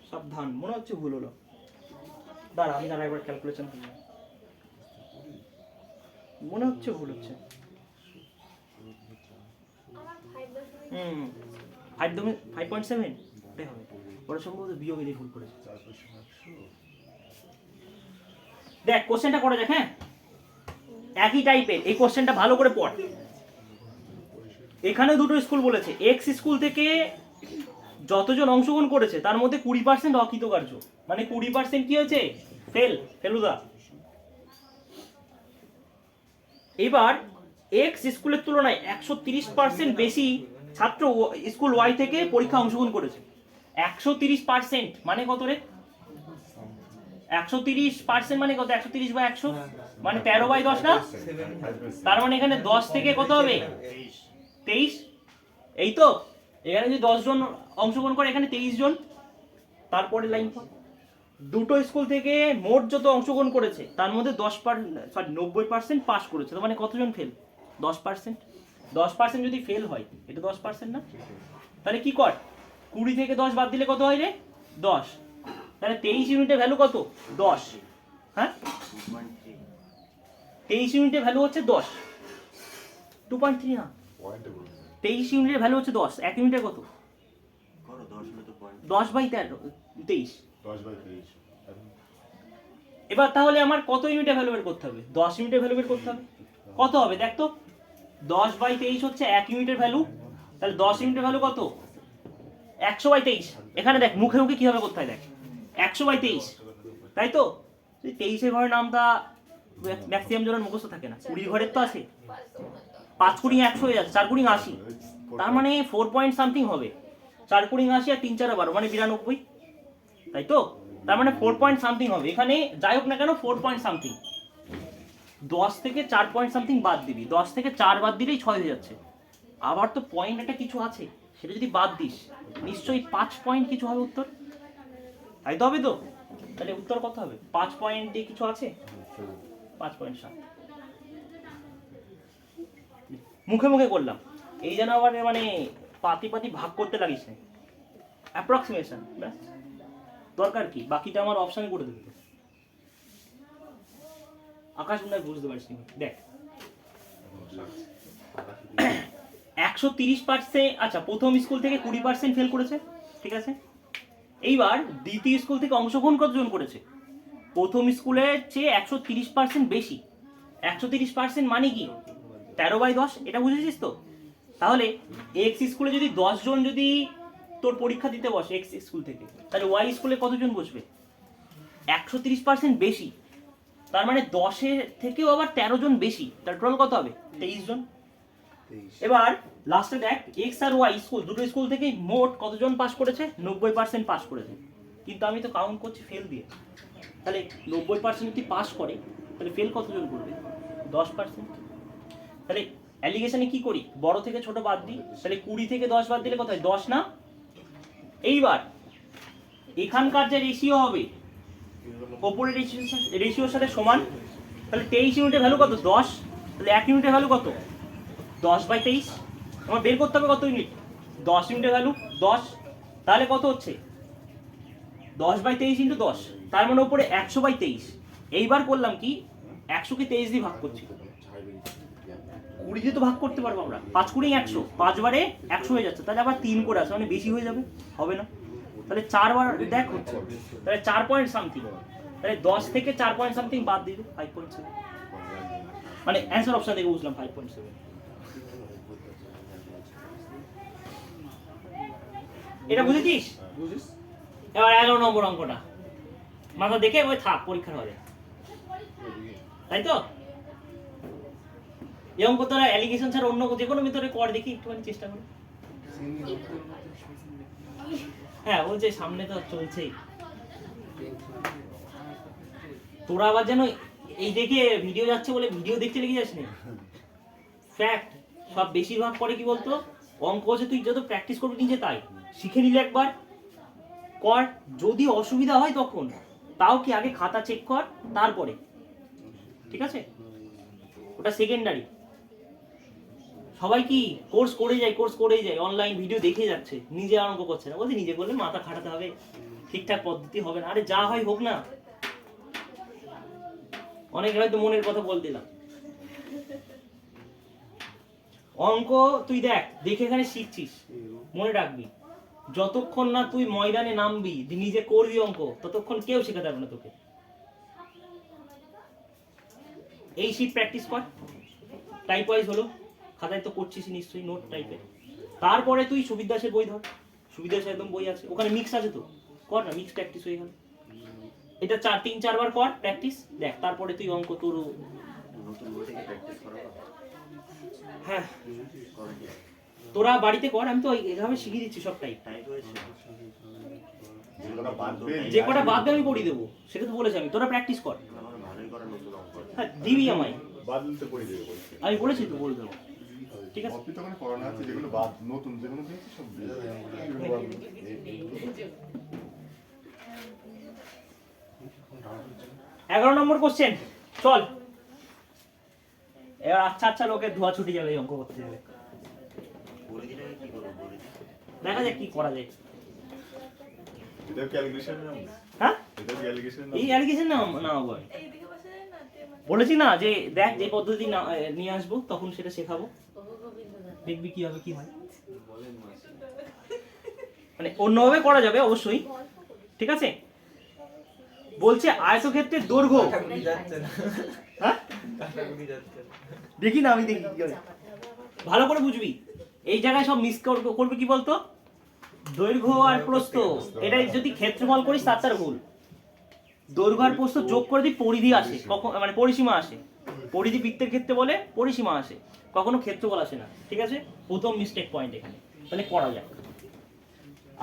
সাবধান, মনে হচ্ছে ভুল হলো। দাঁড়া, আমি একবার ক্যালকুলেশন করি। মনে হচ্ছে ভুল হচ্ছে। 5.7 ওটাই হবে। ওরা সম্ভবত বিয়োগ এনে ভুল করেছে। দেখ কোশ্চেনটা করা যাক। হ্যাঁ, একই টাইপের এই কোশ্চেনটা ভালো করে পড়। এখানে দুটো স্কুল বলেছে, এক্স স্কুল থেকে যতজন অংশগ্রহণ করেছে তার মধ্যে 20% অকৃতকার্য, মানে 20% কি হয়েছে? ফেলুদা। এবার এক্স স্কুলের তুলনায় 130% বেশি ছাত্র স্কুল ওয়াই থেকে পরীক্ষা অংশগ্রহণ করেছে। 130% মানে কত রে? 130% মানে কত? 130/100 মানে 13/10 না? তার মানে এখানে 10 থেকে কত হবে? 23। এই তো, এখানে যদি 10 জন অংশগ্রহণ করে, এখানে 23 জন। তারপরে লাইন পর, দুটো স্কুল থেকে মোট যত অংশগ্রহণ করেছে তার মধ্যে 90% পাস করেছে, তো মানে কতজন ফেল? 10%। 10% যদি ফেল হয়, এটা 10% না? তাহলে কি কর, 20 থেকে 10 বাদ দিলে কত হয় রে? 10। তাহলে 23 ইউনিটের ভ্যালু কত? 10। হ্যাঁ, 23 ইউনিটের ভ্যালু হচ্ছে 10। 2.3 না, 23 ইউনিটের ভ্যালু হচ্ছে 10। 1 ইউনিটের কত? 10/23। এবার তাহলে আমার কত ইউনিটের ভ্যালু বের করতে হবে? 10 ইউনিটের ভ্যালু বের করতে হবে। কত হবে দেখ তো? 10/23 হচ্ছে 1 ইউনিটের ভ্যালু। তাহলে 10 ইউনিটের ভ্যালু কত? 100/23। এখানে দেখ মুখে মুখে কিভাবে করতে হয়, দেখ 100/23, তাই তো? 23-এর ঘরের নামটা ম্যাক্সিমাম জনের মুখস্থ থাকে না, 20 ঘরের তো আছে। 5 × 100 হয়ে যাচ্ছে, 4 × 80, তার মানে 4 পয়েন্ট সামথিং হবে। 4 × 80 আর 3 × 4 12 মানে 92, তাই তো? তার মানে 4 পয়েন্ট সামথিং হবে। এখানে যাই হোক না কেন 4 পয়েন্ট সামথিং। 10 থেকে 4 পয়েন্ট সামথিং বাদ দিবি, 10 থেকে 4 বাদ দিলেই 6 হয়ে যাচ্ছে। আবার তো পয়েন্ট একটা কিছু আছে, সেটা যদি বাদ দিস নিশ্চয়ই 5 পয়েন্ট কিছু হবে উত্তর, তাই তো হবে তো? তাহলে উত্তর কত হবে? 5 পয়েন্টে কিছু আছে, 5.7। মুখে মুখে করলাম, এই যেন আবার মানে পাতি পাতি ভাগ করতে লাগিস না, অ্যাপ্রক্সিমেশন ব্যাস। দরকার কি, বাকিটা আমার অপশন করে দেবে। আকাশ মনে হয় বুঝতে পারছি। দেখ 130%, আচ্ছা প্রথম স্কুল থেকে 20% ফেল করেছে, ঠিক আছে, এইবার দ্বিতীয় স্কুল থেকে অংশগ্রহণ কতজন করেছে? প্রথম স্কুলের চেয়ে 130% বেশি। 130% মানে কি? 13/10, এটা বুঝেছিস তো? তাহলে এক্স স্কুলে যদি 10 জন যদি তোর পরীক্ষা দিতে বসে এক্স স্কুল থেকে, তাহলে ওয়াই স্কুলে কতজন বসবে? 130% বেশি। তার মানে 10-এর থেকেও আবার 13 জন বেশি, তার টোটাল কত হবে? 23 জন। এবার লাস্টে দেখ, এক্স আর ওয়াই স্কুল দুটো স্কুল থেকে মোট কতজন পাস করেছে? 90% পাস করেছে। কিন্তু আমি তো কাউন্ট করছি ফেল দিয়ে। তাহলে 90% যদি পাস করে তাহলে ফেল কতজন করবে? 10%। তাহলে অ্যালিগেশনে কি করি? বড় থেকে ছোট বাদ দিই। তাহলে 20 থেকে 10 বাদ দিলে কত হয়? 10 না? এইবার এখানকার যে রেশিও হবে ওপরের রেশিওর সাথে সমান, তাহলে 23 ইউনিটের ভ্যালু কত? 10। তাহলে 1 ইউনিটের ভ্যালু কত? 10/23। আমার বের করতে হবে কত ইউনিট? 10 ইউনিটের ভ্যালু 10। তাহলে কত হচ্ছে? 10/23 ইন্টু 10, তার মানে উপরে 100/23। এইবার করলাম কি, 100-কে 23 দিয়ে ভাগ করছি। 20 দিয়ে তো ভাগ করতে পারবো আমরা, 5 কুড়ি 100, 5 বারে 100 হয়ে যাচ্ছে। তাহলে আবার 3 করে আসে, মানে বেশি হয়ে যাবে, হবে না। তাহলে 4 বার দেখ হচ্ছে, তাহলে 4 পয়েন্ট সামথিং। তাহলে 10 থেকে 4 পয়েন্ট সামথিং বাদ দিয়ে 5.7, মানে অ্যান্সার অপশন থেকে বুঝলাম 5.7। এটা বুঝেছিস? বুঝিস? এবার 11 নম্বর অঙ্কটা মাথা দেখে ওই থাক পরীক্ষার হলে, তাই তো? এই অঙ্ক তোরা অ্যালিগেশন ছাড়া অন্য যে কোনো মেথডে কর, দেখি একটুখানি চেষ্টা করে। হ্যাঁ, ও যে সামনে তো চলছেই। তোরা আবার যেন এই দেখে ভিডিও যাচ্ছে বলে ভিডিও দেখতে লেগে যাস না। ফ্যাক্ট সব বেশিরভাগ পরে কি বলতো, অঙ্ক হচ্ছে তুই যত প্র্যাকটিস করবি নিজে তাই শিখে নিলে একবার কর, যদি অসুবিধা হয় তখন তাও কি আগে খাতা চেক কর তারপরে, ঠিক আছে? ওটা সেকেন্ডারি। সবাই কি কোর্স করেই যায়, অনলাইন ভিডিও দেখে যাচ্ছে, নিজে অঙ্ক করছে না। বলছি নিজে করলে মাথা খাটাতে হবে, ঠিকঠাক পদ্ধতি হবে না। আরে যা হয় হোক না, অনেক হয়তো মনের কথা বল দিলাম। অঙ্ক তুই দেখ দেখে এখানে শিখছিস, মনে রাখবি যতক্ষণ না তুই ময়দানে নামবি নিজে করবি অঙ্ক, ততক্ষণ কেউ শেখাতে পারবে না তোকে। এই শিট প্র্যাকটিস কর, টাইপ ওয়াইজ হলো, খাতায় তো করছিস নিশ্চয়ই নোট টাইপের। তারপরে তুই সুবিদ দাসের বই ধর, সুবিদ দাসের একদম বই আছে, ওখানে মিক্স আছে তো, কর না, মিক্স প্র্যাকটিস হয়ে গেল। এটা 3-4 বার কর প্র্যাকটিস, দেখ তারপরে তুই অঙ্ক তোর। নতুন বই থেকে প্র্যাকটিস করা হ্যাঁ তোরা বাড়িতে কর, আমি তো এইভাবে শিখিয়ে দিচ্ছি সবটাই। টাইপ হয়েছে যেগুলো বাদবে যে কটা বাদ দিয়ে আমি পড়িয়ে দেবো, সেটা তো বলেছি আমি, তোরা প্র্যাকটিস কর। আমার ভালোই করা নতুন অঙ্ক। হ্যাঁ দিবি আমায়, বাদ দিতে করে দেবে বলছে। আমি বলেছি তো বলে দেবো, ঠিক আছে? কপি তো মানে করানো আছে, যেগুলো বাদ নতুন যেগুলো দিয়েছে সব দিয়ে দেবে। এগুলো বাদ দিতে। 11 নম্বর কোশ্চেন, চল। এবার আচ্ছা লোকের ধোয়া ছুটি যাবে, এই অঙ্ক করতে যাবে। পরিধিটাকে কি করবো? পরিধি দেখা যাক কি করা যায়। এটাও ক্যালকুলেশন নাম? হ্যাঁ এটাও ক্যালকুলেশন নাম? এই অ্যালিগেশন না আবার বলেছি না যে দেখ যে পদ্ধতি নিয়ে আসবো তখন সেটা শেখাবো, দেখবি কিভাবে কি হয়। মানে অন্যভাবে করা যাবে অবশ্যই, ঠিক আছে? বলছে আয়তক্ষেত্রের দৈর্ঘ্য, কাটাকুটি যাচ্ছে না, হ্যাঁ কাটাকুটি যাচ্ছে না। দেখি না, আমি দেখি কি করে। ভালো করে বুঝবি, এই জায়গায় সব মিস করবে কি বলতো, দৈর্ঘ্য আর প্রস্থ। এটা যদি ক্ষেত্রফল করিস তার ভুল। দৈর্ঘ্য আর প্রস্থ যোগ করে দিই পরিধি আসে, কখন মানে পরিসীমা আসে। পরিধি বৃত্তের ক্ষেত্রে বলে পরিসীমা আসে, কখনো ক্ষেত্রফল আসে না, ঠিক আছে? প্রথম মিস্টেক পয়েন্ট এখানে। তাহলে করা যাক।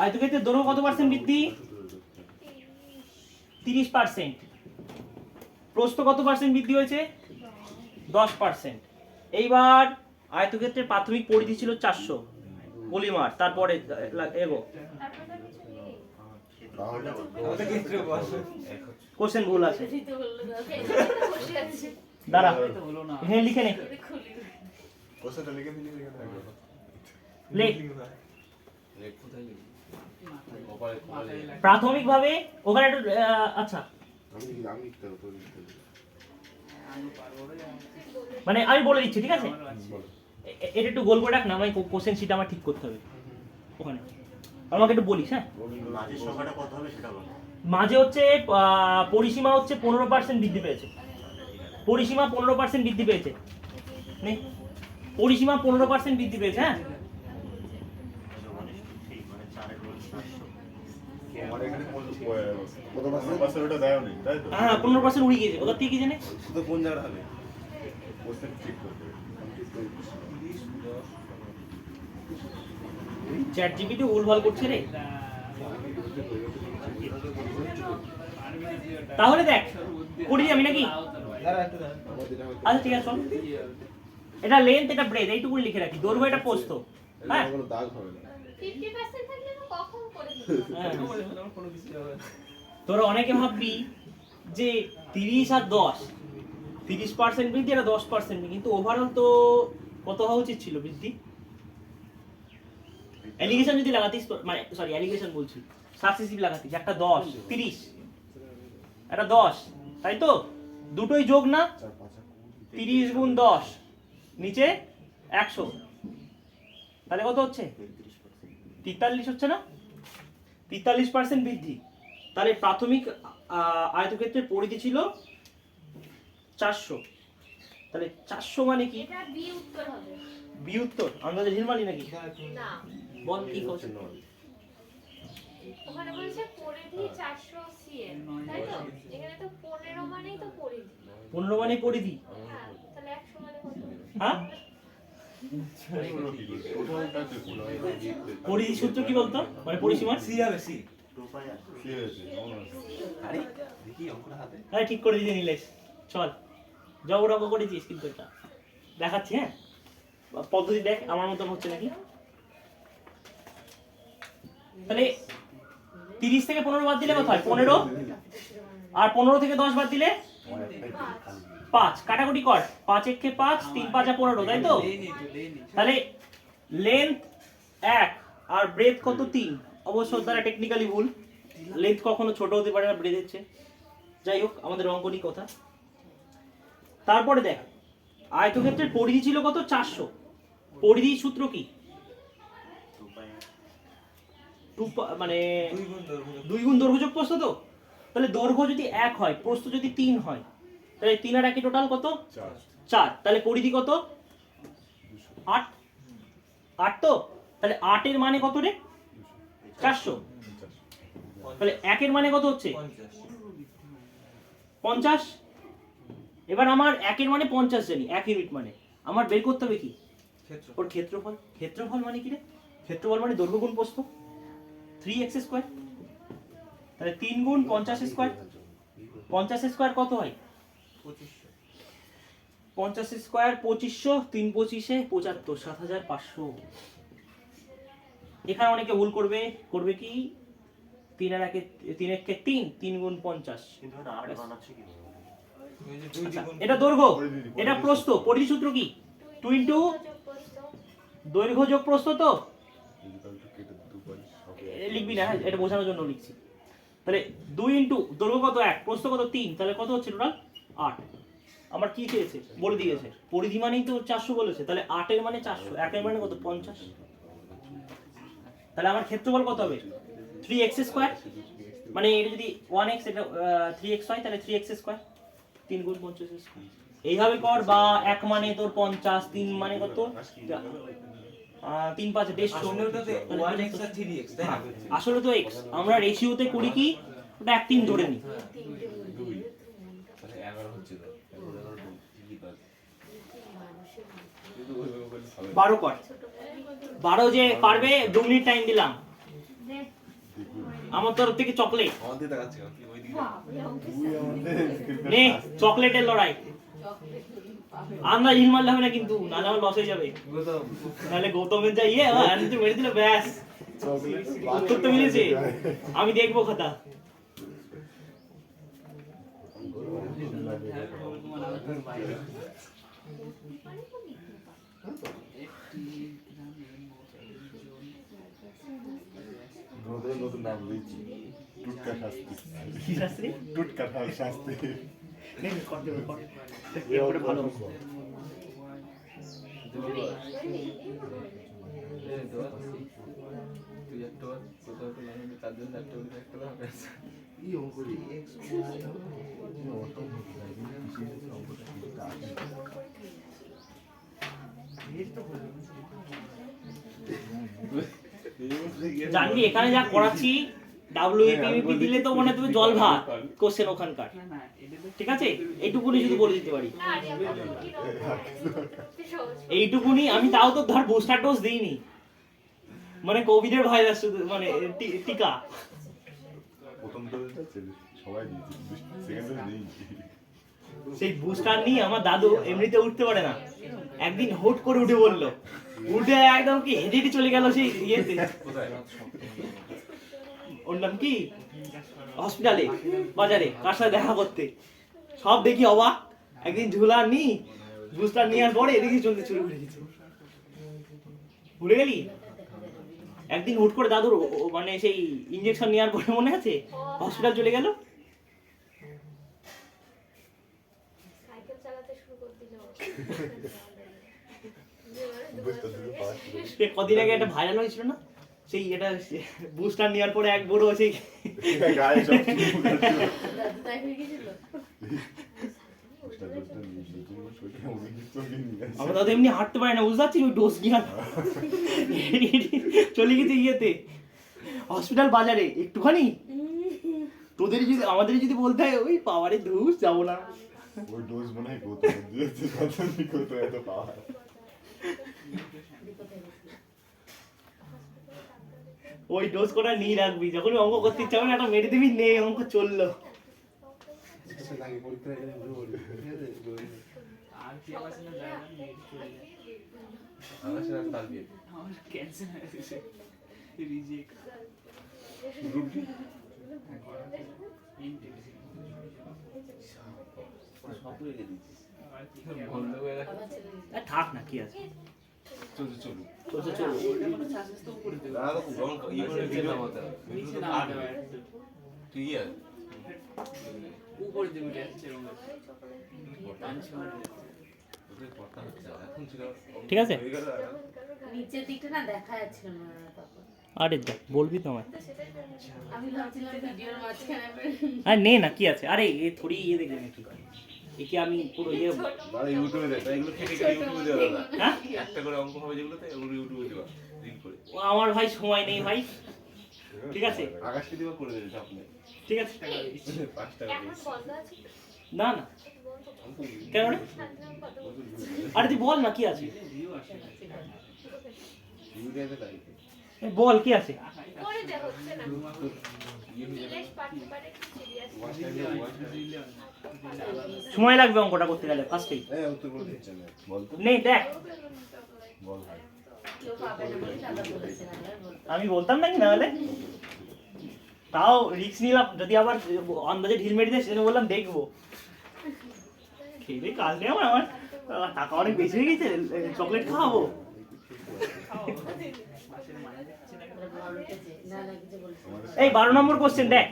আয়তক্ষেত্রের দৈর্ঘ্য কত পার্সেন্ট বৃদ্ধি? 30%। প্রস্থ কত পার্সেন্ট বৃদ্ধি হয়েছে? 10%। এইবার আয়তক্ষেত্রের প্রাথমিক পরিধি ছিল 400 পলিমার, তারপরে এগো আমাদের ক্ষেত্রে বল। কোশ্চেন ভুল আছে, দিতে বললো না, বসে আছে। দাঁড়া হ্যাঁ লিখে নে, খুলি কোশ্চেনটা লিখে দিলি এখানে আগে। লেখ। কোথায় লিখবি? প্রাথমিকভাবে ওখানে একটু আচ্ছা, আমি লিখতে হবে, তোর লিখতে হবে। মানে আমি বলে দিচ্ছি, ঠিক আছে? বলো। এটা একটু গোল করে রাখ না, আমি কোশ্চেন শিট আমার ঠিক করতে হবে ওখানে। আমাকে একটু বলিস, হ্যাঁ। মাঝের সংখ্যাটা কত হবে সেটা বলো। মাঝে হচ্ছে পরিসীমা হচ্ছে 15% বৃদ্ধি পেয়েছে। পরিসীমা 15% বৃদ্ধি পেয়েছে। নে, পরিসীমা 15% বৃদ্ধি পেয়েছে, হ্যাঁ। মানে 4 গুণ 700। আমার এখানে কত পার্সেন্ট ওটা দেয় নেই, তাই তো? হ্যাঁ 15% উড়ে গিয়েছে, কোথা থেকে কি জানে। তো কোন জায়গাটা হবে কোশ্চেন ঠিক করতে চ্যাট জিপিটি ভুলভাল করছে রে। তাহলে দেখ করি আমি নাকি। দাঁড়া একটু দাঁড়া। আচ্ছা ঠিক আছে, চল। এটা লেন্থ, এটা ব্রেথ, এইটুকুই লিখে রাখি। দৈর্ঘ্য, এটা প্রস্থ, হ্যাঁ। কোনো দাগ হবে না। 50% থাকলে তো কখন করে দিত হ্যাঁ। আমার কোনো কিছু হবে না। তোরা অনেকে ভাববি যে 30 আর 10, 30% বৃদ্ধি আর 10% বৃদ্ধি, কিন্তু ওভারঅল তো কত হওয়া উচিত ছিল বৃদ্ধি? অ্যালিগেশন যদি লাগাতিস, মানে সরি অ্যালিগেশন বলছি, সাকসেসিভ লাগাতিস, একটা 10, 30, একটা 10, তাই তো? দুটোই যোগ না? 30 গুণ 10 নিচে 100, তাহলে কত হচ্ছে? 43 হচ্ছে না? 43% বৃদ্ধি। তাহলে প্রাথমিক আয়তক্ষেত্রের পরিধি ছিল 400, তাহলে 400 মানে কি? এটা বি উত্তর হবে বি উত্তর। আন্দাজে ঢিলমালি নাকি? না বল কি করছে? ওখানে বলছে পরিধি 400 সিএম তাই তো এখানে তো 15 মানেই তো পরিধি 15 মানে পরিধি, হ্যাঁ তাহলে 100 মানে কত হ্যাঁ। পরিধি সূত্র কি বলতো, মানে পরিসীমার? সি হবে সি। 2 পাই আর কি হয়েছে আরে দেখি অঙ্কটা হাতে। হ্যাঁ ঠিক করে দিয়ে নিলেস। চল, জবর অঙ্ক করেছিস কিন্তু এটা দেখাচ্ছি, হ্যাঁ। পদ্ধতি দেখ আমার মতন হচ্ছে নাকি। তাহলে 30 থেকে 15 বাদ দিলে কত হয়? 15, আর 15 থেকে 10 বাদ দিলে 5। কাটাকুটি কর, 5 একে 5, 3 5 15, তাই তো? তাহলে লেন্থ 1 আর ব্রেথ কত? 3। অবশ্য তারা টেকনিক্যালি ভুল, লেন্থ কখনো ছোট হতে পারে না ব্রেথ হচ্ছে। যাই হোক, আমাদের অঙ্কনই কথা। তারপরে দেখ আয়তক্ষেত্রের পরিধি ছিল কত? 400। পরিধি সূত্র কি? 2 পাই আর মানে 2 গুণ দৈর্ঘ্য। 2 গুণ দৈর্ঘ্য যোগ প্রস্থ তো। তাহলে দৈর্ঘ্য যদি 1 হয়, প্রস্থ যদি 3 হয়, তাহলে 3 আর 1 টোটাল কত? 4। তাহলে পরিধি কত? 8। 8 তো। তাহলে 8 এর মানে কত রে? 400। তাহলে 1 এর মানে কত হচ্ছে? 50। এবার আমার 1 এর মানে 50 জানি, 1 ইউনিট মানে আমার বের করতে হবে কি? ক্ষেত্র। ওর ক্ষেত্রফল। ক্ষেত্রফল মানে কি রে? ক্ষেত্রফল মানে দৈর্ঘ্য গুণ প্রস্থ, 3x স্কয়ার। তাহলে 3 গুণ 50 স্কয়ার। 50 স্কয়ার কত হয়? 2500। 50 স্কয়ার 2500, 3 25 75, 7500। এখানে অনেকে ভুল করবে, করবে কি 3 আর 1 3 1 3, 3 গুণ 50। কিন্তু এটা 8 বানাচ্ছে কি বলবো? ওই যে 2 দ্বিগুণ। এটা দৈর্ঘ্য, এটা প্রস্থ। পরিধি সূত্র কি? 2 ইনটু দৈর্ঘ্য যোগ প্রস্থ তো। লিখবি না, হ্যাঁ, এটা বোঝানোর জন্য লিখছি। তাহলে 2 ইনটু দৈর্ঘ্য কত 1, প্রস্থ কত 3, তাহলে কত হচ্ছে টোটাল? 8। আমার কি চেয়েছে বলে দিয়েছে, পরিধি মানেই তো 400 বলেছে, তাহলে 8 এর মানে 400, 1 এর মানে কত? 50। তাহলে আমার ক্ষেত্রফল কত হবে? 3x square. মানে এটা যদি 1x, এটা 3x হয়, তাহলে 3x স্কয়ার, 3 গুণ 50 স্কয়ার। এইভাবে কর, বা 1 মানে তোর 50, 3 মানে কত? 3 5 আসলেওটাতে 1x আর 3x তাই না? আসলে তো x, আমরা রেশিওতে করি কি ওটা 1 3 ধরে নিই। তাহলে 11 হচ্ছে তো 12 কর। 12 যে পারবে 2 মিনিট টাইম দিলাম আমার তরফ থেকে। চকলেট আমাদের দেখাচ্ছে কি ওই দিকে নে, চকলেটের লড়াই। আমরা হিল মারলে হবে না কিন্তু, নাহলে আমার লস হয়ে যাবে। গৌতম। নাহলে গৌতমের যা ইয়ে আনতে মেরে দিল, ব্যাস উত্তর তো মিলেছে। আমি দেখবো খাতা। নতুন নতুন নাম দিচ্ছি টুটকা শাস্তি কি শাস্ত্রী? টুটকা শাস্তি নে, কর দেবো, কর। এরপরে ভালো এই দোয়া। 이 얼굴이 어떤 জানবি এখানে যা করাচ্ছি WAPMP দিলে তো মনে হয় তুমি জল ভাত কোশ্চেন ওখানকার, ঠিক আছে? এইটুকুনি শুধু বলে দিতে পারি, না আরে আমার কি রকম এইটুকুনি। আমি তাও তো ধর বুস্টার ডোজ দিইনি, মানে কোভিডের ভাইরাস মানে টিকা। প্রথম ডোজটা সবাই দিয়েছে, সেকেন্ড ডোজ নেই। সেই বুস্টার নিয়ে আমার দাদু এমনিতে উঠতে পারে না, একদিন হুট করে উঠে বললো, উঠে একদম কি হেঁটে হেঁটে চলে গেল সেই ইয়েতে, ওর নাম কি, হসপিটালে বাজারে কার সাথে দেখা করতে। সব দেখি অবাক, একদিন ঝুলা নি বুস্টার নেওয়ার পরে এদিকে চলতে শুরু করে দিচ্ছে। ভুলে গেলি একদিন হুট করে দাদুর মানে সেই ইঞ্জেকশন নেওয়ার পরে মনে আছে হসপিটাল চলে গেল। সাইকেল চালাতে শুরু করে দিল। সে কদিন আগে একটা ভাইরাল হয়েছিল না, সেই এটা বুস্টার নেওয়ার পরে এক বড় সেই গায়ে সব দাদু তাই হয়ে গেছিল। আমরা দাদু এমনি হাঁটতে পারে না, বুঝতে পারছি ওই ডোজ নিয়ে চলে গেছে ইয়েতে হসপিটাল বাজারে একটুখানি। তোদের যদি আমাদের যদি বলতে হয় ওই পাওয়ারে ধুস যাবো না, ওই ডোজ মনে হয় কোথায় দিয়েছে, কোথায় এত পাওয়ার। ওই ডোজ করে নিয়ে রাখবি, যখন অঙ্ক করতে ইচ্ছা হবে না একটা মেরে দিবি, নে অঙ্ক চললো। থাক না, কি আছে, চলছে চলছে। ঠিক আছে, নিচের দিকটা না দেখা যাচ্ছিল না তখন। আরে দেখ বলবি তো আমায়, আমি ভাবছিলাম ভিডিওর মাঝখানে আরে নে না, কি আছে, আরে এ থোড়ি ইয়ে দেখবে নাকি, একে আমি পুরো ইয়ে দাদা ইউটিউবে দেখ, এগুলো থেকে ইউটিউবে দেওয়া দাদা। হ্যাঁ একটা করে অঙ্ক হবে যেগুলো তাই ওগুলো ইউটিউবে দেওয়া রিল করে। ও আমার ভাই সময় নেই ভাই, ঠিক আছে আকাশকে দিবা করে দেবে চাপ নেই। ঠিক আছে। 5 টাকা এখন পিস। বন্ধ আছে। না না কেন রে? আরে তুই বল না কি আছে, ইউটিউবে তাই। এ বল কি আছে। করে দে, হচ্ছে না। ইয়ে হয়ে যাবে। নীলেশ পাঠতে পারে কি সিরিয়াস। ওয়াচ টাইম সময় লাগবে অঙ্কটা করতে গেলে ফার্স্টেই। উত্তর করে দিচ্ছে না, বল তো, নেই দেখ, বল ভাই। কেউ পাবে না বলে দাদা বলেছেন, আমি আর বলতাম আমি বলতাম নাকি না হলে, তাও রিস্ক নিলাম, যদি আবার আন্দাজে ঢিল মেরে দেয় সেজন্য বললাম দেখবো। খেলে কাজ নেই আমার, আমার টাকা অনেক বেশি হয়ে গেছে, চকলেট খাওয়াবো। ভালো উঠেছে। না না কিছু বলছি না। এই 12 নম্বর কোশ্চেন দেখ,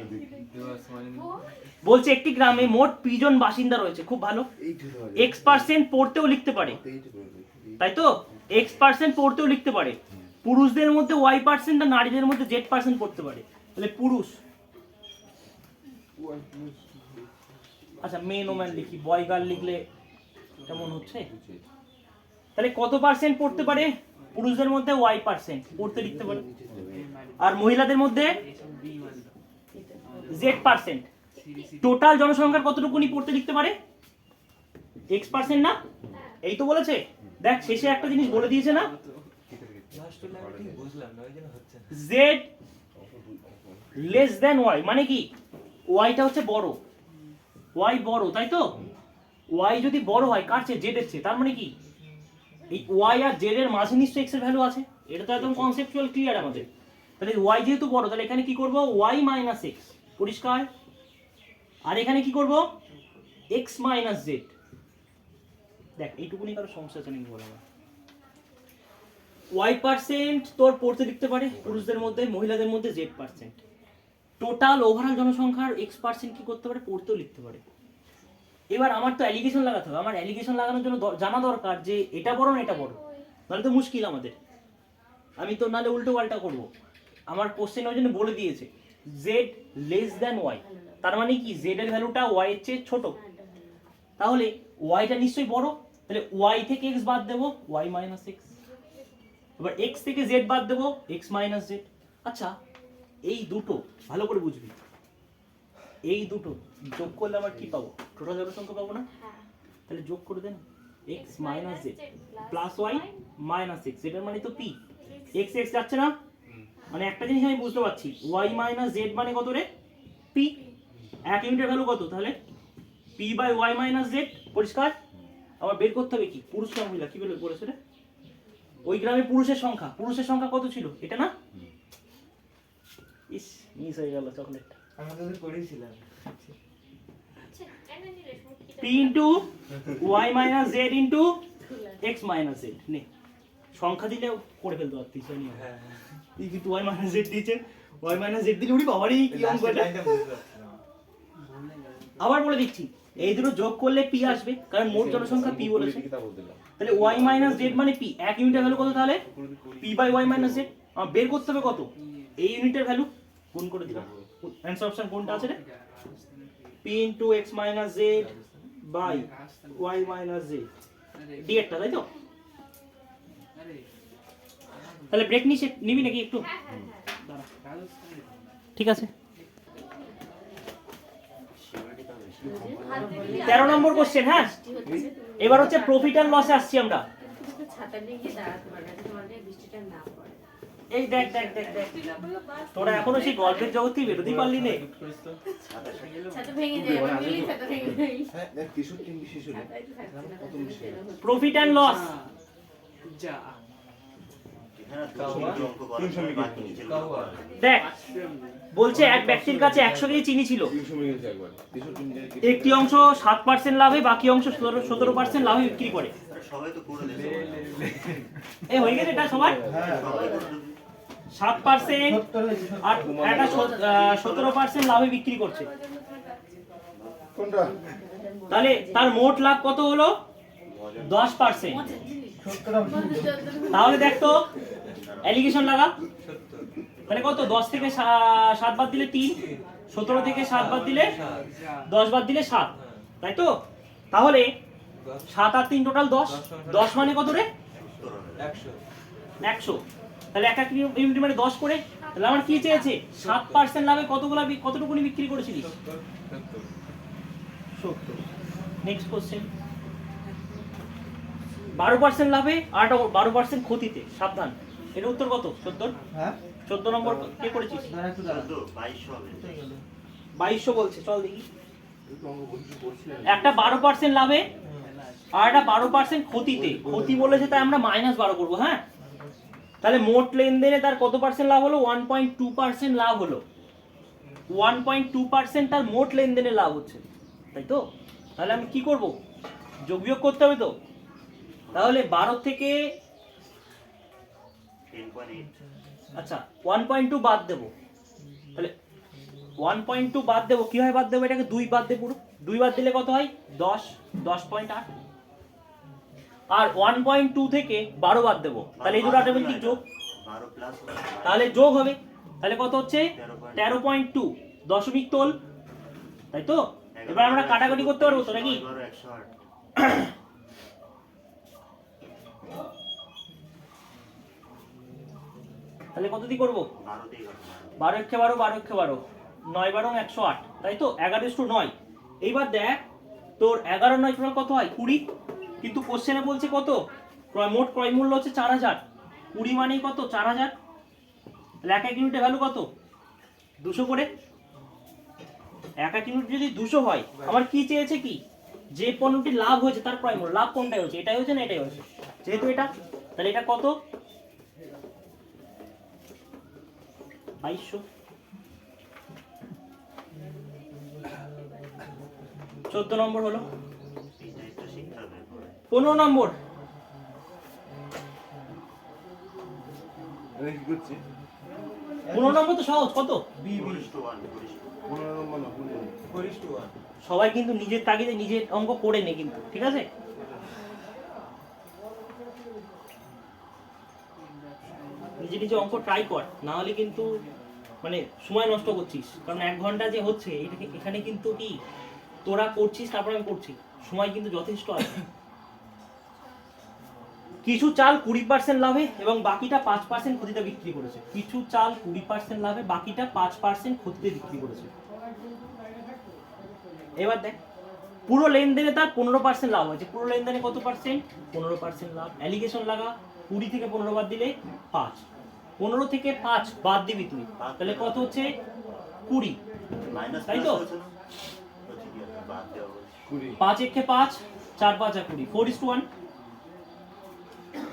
বলছে একটি গ্রামে মোট পিজন বাসিন্দা রয়েছে, খুব ভালো। X% পড়তেও লিখতে পারে, তাই তো? X% পড়তেও লিখতে পারে। পুরুষদের মধ্যে Y% আর নারীদের মধ্যে Z% পড়তে পারে, তাহলে পুরুষ। আচ্ছা মেন ওম্যান লিখি, বয় গার্ল লিখলে কেমন হচ্ছে? তাহলে কত পার্সেন্ট পড়তে পারে? পুরুষদের মধ্যে Y% পড়তে লিখতে পারে, আর মহিলাদের মধ্যে Z%। টোটাল জনসংখ্যার কতটুকুনি পড়তে লিখতে পারে? X% না, এই তো বলেছে। দেখ শেষে একটা জিনিস বলে দিয়েছে না, বুঝলাম না, ওই জন্য হচ্ছে না। Z লেস দেন Y, মানে কি ওয়াইটা হচ্ছে বড়, ওয়াই বড়, তাই তো? ওয়াই যদি বড় হয় কার চেয়ে, জেড এর চেয়ে, তার মানে কি এই ওয়াই আর জেড এর মাঝে নিশ্চয়ই এক্স এর ভ্যালু আছে, এটা তো একদম কনসেপচুয়াল ক্লিয়ার আমাদের। তাহলে ওয়াই যেহেতু বড়, তাহলে এখানে কি করব, ওয়াই মাইনাস এক্স, পরিষ্কার। আর এখানে কি করব, এক্স মাইনাস জেড। দেখ এইটুকুনি কারো সমস্যা আছে নাকি বলা, Y% তোর পড়তে লিখতে পারে পুরুষদের মধ্যে, মহিলাদের মধ্যে Z%। টোটাল ওভারঅল জনসংখ্যার X% কি করতে পারে, পড়তেও লিখতে পারে। এবার আমার তো অ্যালিগেশন লাগাতে হবে, আমার অ্যালিগেশন লাগানোর জন্য জানা দরকার যে এটা বড় না এটা বড়, নাহলে তো মুশকিল আমাদের। আমি তো নাহলে উল্টো পাল্টা করবো। আমার কোশ্চেন ওই জন্য বলে দিয়েছে জেড লেস দ্যান ওয়াই, তার মানে কি জেড এর ভ্যালুটা ওয়াই এর চেয়ে ছোট, তাহলে ওয়াইটা নিশ্চয়ই বড়, তাহলে ওয়াই থেকে এক্স বাদ দেবো ওয়াই মাইনাস এক্স, এবার এক্স থেকে জেড বাদ দেবো এক্স মাইনাস জেড। আচ্ছা এই দুটো ভালো করে বুঝবি, এই দুটো যোগ করলে আমার কি পাবো, টোটাল জোড় সংখ্যা পাবো না, হ্যাঁ তাহলে যোগ করে দেন x minus z plus y minus x, এটার মানে তো পি, এক্স এক্স যাচ্ছে না, মানে একটা জিনিস আমি বুঝতে পারছি ওয়াই মাইনাস জেড মানে কত রে, পি, এক ইউনিটের ভ্যালু কত, তাহলে P by Y minus Z, পরিষ্কার। আবার বের করতে হবে কি পুরুষ না মহিলা, কি বলেছে রে, ওই গ্রামে পুরুষের সংখ্যা কত ছিল, এটা না, ইস মিস হয়ে গেল চকলেট। আমাদের তো করেছিলাম। আচ্ছা এনে নিলে মুটকিটা p into y minus z into x minus z, নে সংখ্যা দিলে করে ফেলতে পারতিস, জানি হ্যাঁ এই কিন্তু ওয়াই মাইনাস জেড দিয়েছে, ওয়াই মাইনাস জেড দিলে উড়ি বাবারই কি অঙ্ক লাস্টের এটা। লাইনটা বুঝতে পারছিলাম। আবার বলে দিচ্ছি এই দুটো যোগ করলে পি আসবে, কারণ মোট জনসংখ্যা পি বলেছে, তাহলে ওয়াই মাইনাস জেড মানে পি, এক ইউনিটের ভ্যালু কত, তাহলে P by Y minus Z, আমার বের করতে হবে কত, এই ইউনিটের ভ্যালু গুণ করে দিলাম, অ্যান্সার অপশন কোনটা আছে রে, p into x minus z by Y minus z, ডিএরটা তাই তো। তাহলে ব্রেক নিবি নাকি একটু, হ্যাঁ হ্যাঁ হ্যাঁ দাঁড়া ঠিক আছে। সিওরিটি কাজ বেশি। 13 নম্বর কোশ্চেন, হ্যাঁ এবার হচ্ছে প্রফিট অ্যান্ড লসে আসছি আমরা। কিন্তু ছাতা নিয়ে গিয়ে দাঁড়াতে পারবে না, তোমার গায়ে বৃষ্টিটা না পড়ে। এই দেখ দেখ দেখ দেখ তোরা এখনো সেই গল্পের জগৎ থেকে বেরোতেই পারলি নে। ছাতা ভেঙে যায়, আমার মিলি ছাতা ভেঙে যায়। হ্যাঁ দেখ 63 বিশেষ হলে ছাতাই তো থাকছে না, কত বেশি? প্রফিট অ্যান্ড লস, এখানে দুটো অঙ্ক করা যায়, বাকি নিচেগুলো করা যায়। দেখ বলছে এক ব্যক্তির কাছে 100 কেজি চিনি ছিল, 300 মিনিট একবার 63 মিনিট একটি অংশ 7% লাভে বাকি অংশ 17% লাভে বিক্রি করে। আরে সবাই তো করে দেবে, এই হয়ে গেছে এটা সবার, সবাই করে দেবে। 7% আর একটা 17% লাভে বিক্রি করছে, কোনটা? তাহলে তার মোট লাভ কত হলো 10%। তাহলে দেখ তো অ্যালিগেশন লাগা, তাহলে কত 10 থেকে 7 বাদ দিলে 3, 17 থেকে 7 বাদ দিলে 10 বাদ দিলে 7, তাই তো। তাহলে 7 আর 3 টোটাল 10, 10 মানে কত রে 100 100, তাহলে এক এক ইউনিট মানে 10 করে, তাহলে আমার কি চেয়েছে 7% লাভে কতটুকুনি বিক্রি করেছিলিস, 70। নেক্সট কোশ্চেন, 12% লাভে আর 12% ক্ষতিতে, সাবধান, এর উত্তর কত 14, হ্যাঁ 14 নম্বর কে করেছিস, দাঁড়া একটু দাঁড়া। 2200 হবে। 2200 বলছে, চল দেখি, এই তো অঙ্ক বলছি করছিলেন। একটা 12% লাভে আর একটা 12% ক্ষতিতে, ক্ষতি বলেছে তাই আমরা -12 করবো, হ্যাঁ। তাহলে মোট লেনদেনে তার কত পার্সেন্ট লাভ হলো, 1.2% লাভ হলো, 1.2% তার মোট লেনদেনে লাভ হচ্ছে, তাই তো। তাহলে আমি কি করব, যোগ বিয়োগ করতে হবে তো, তাহলে 12 থেকে 10.8 আচ্ছা 1.2 বাদ দেবো, তাহলে 1.2 বাদ দেবো, কিভাবে বাদ দেবো, এটাকে 2 বাদ দেবো, পুরো 2 বাদ দিলে কত হয় 10, 10.8, আর 1.2 থেকে 12 বাদ দেবো, তাহলে এই দুটো অটোমেটিক যোগ, 12 প্লাস তাহলে যোগ হবে, তাহলে কত হচ্ছে 13.2, দশমিক তোল, তাই তো। এবার আমরা কাটাকাটি করতে পারবো তো নাকি, 108। তাহলে কত দিয়ে করবো, 12 দিয়ে কাটো, 12 একে 12, 12 একে 12, 9 12 108, তাই তো, 11:9। এইবার দেখ তোর 11 9 টোটাল কত হয় 20, কিন্তু কোশ্চেনে বলছে কত মোট ক্রয় মূল্য হচ্ছে 4000, 20 মানেই কত 4000, তাহলে এক এক ইউনিটের ভ্যালু কত 200 করে, এক এক ইউনিট যদি 200 হয়, আমার কি চেয়েছে কি যে পণ্যটি লাভ হয়েছে তার ক্রয় মূল্য, লাভ কোনটাই হয়েছে, এটাই হয়েছে না এটাই হয়েছে, যেহেতু এটা, তাহলে এটা কত 2200, 14 নম্বর হলো। এটাই তো শিখতে হবে পরে। 15 নম্বর, আমি কি করছি 15 নম্বর তো সহজ, কত 4:1, 15 নম্বর না, 15 নম্বর। 4:1 সবাই কিন্তু নিজের তাগিদে নিজের অঙ্ক করে নে কিন্তু, ঠিক আছে। নিজের নিজে নিজে অঙ্ক ট্রাই কর, না হলে কিন্তু মানে সময় নষ্ট করছিস। কারণ 1 ঘন্টা যে হচ্ছে এটাকে এখানে কিন্তু কি তোরা করছিস তারপর আমি করছি, সময় কিন্তু যথেষ্ট আছে। কিছু চাল 20% লাভে এবং বাকিটা 5% ক্ষতিতে বিক্রি করেছে। কিছু চাল 20% লাভে, বাকিটা 5% ক্ষতিতে বিক্রি করেছে। এবার দেখ পুরো লেনদেনে তার 15% লাভ হয়েছে। পুরো লেনদেনে কত পার্সেন্ট? 15% লাভ। অ্যালিগেশন লাগা, 20 থেকে 15 বাদ দিলে 5। 15 থেকে 5 বাদ দিবি তুই, তাহলে কত হচ্ছে? 20, মাইনাস তাই তো? হচ্ছে না? তো ঠিকই আছে, বাদ দেওয়া বলছি। 5 একে 5, 4 5 20, 4:1।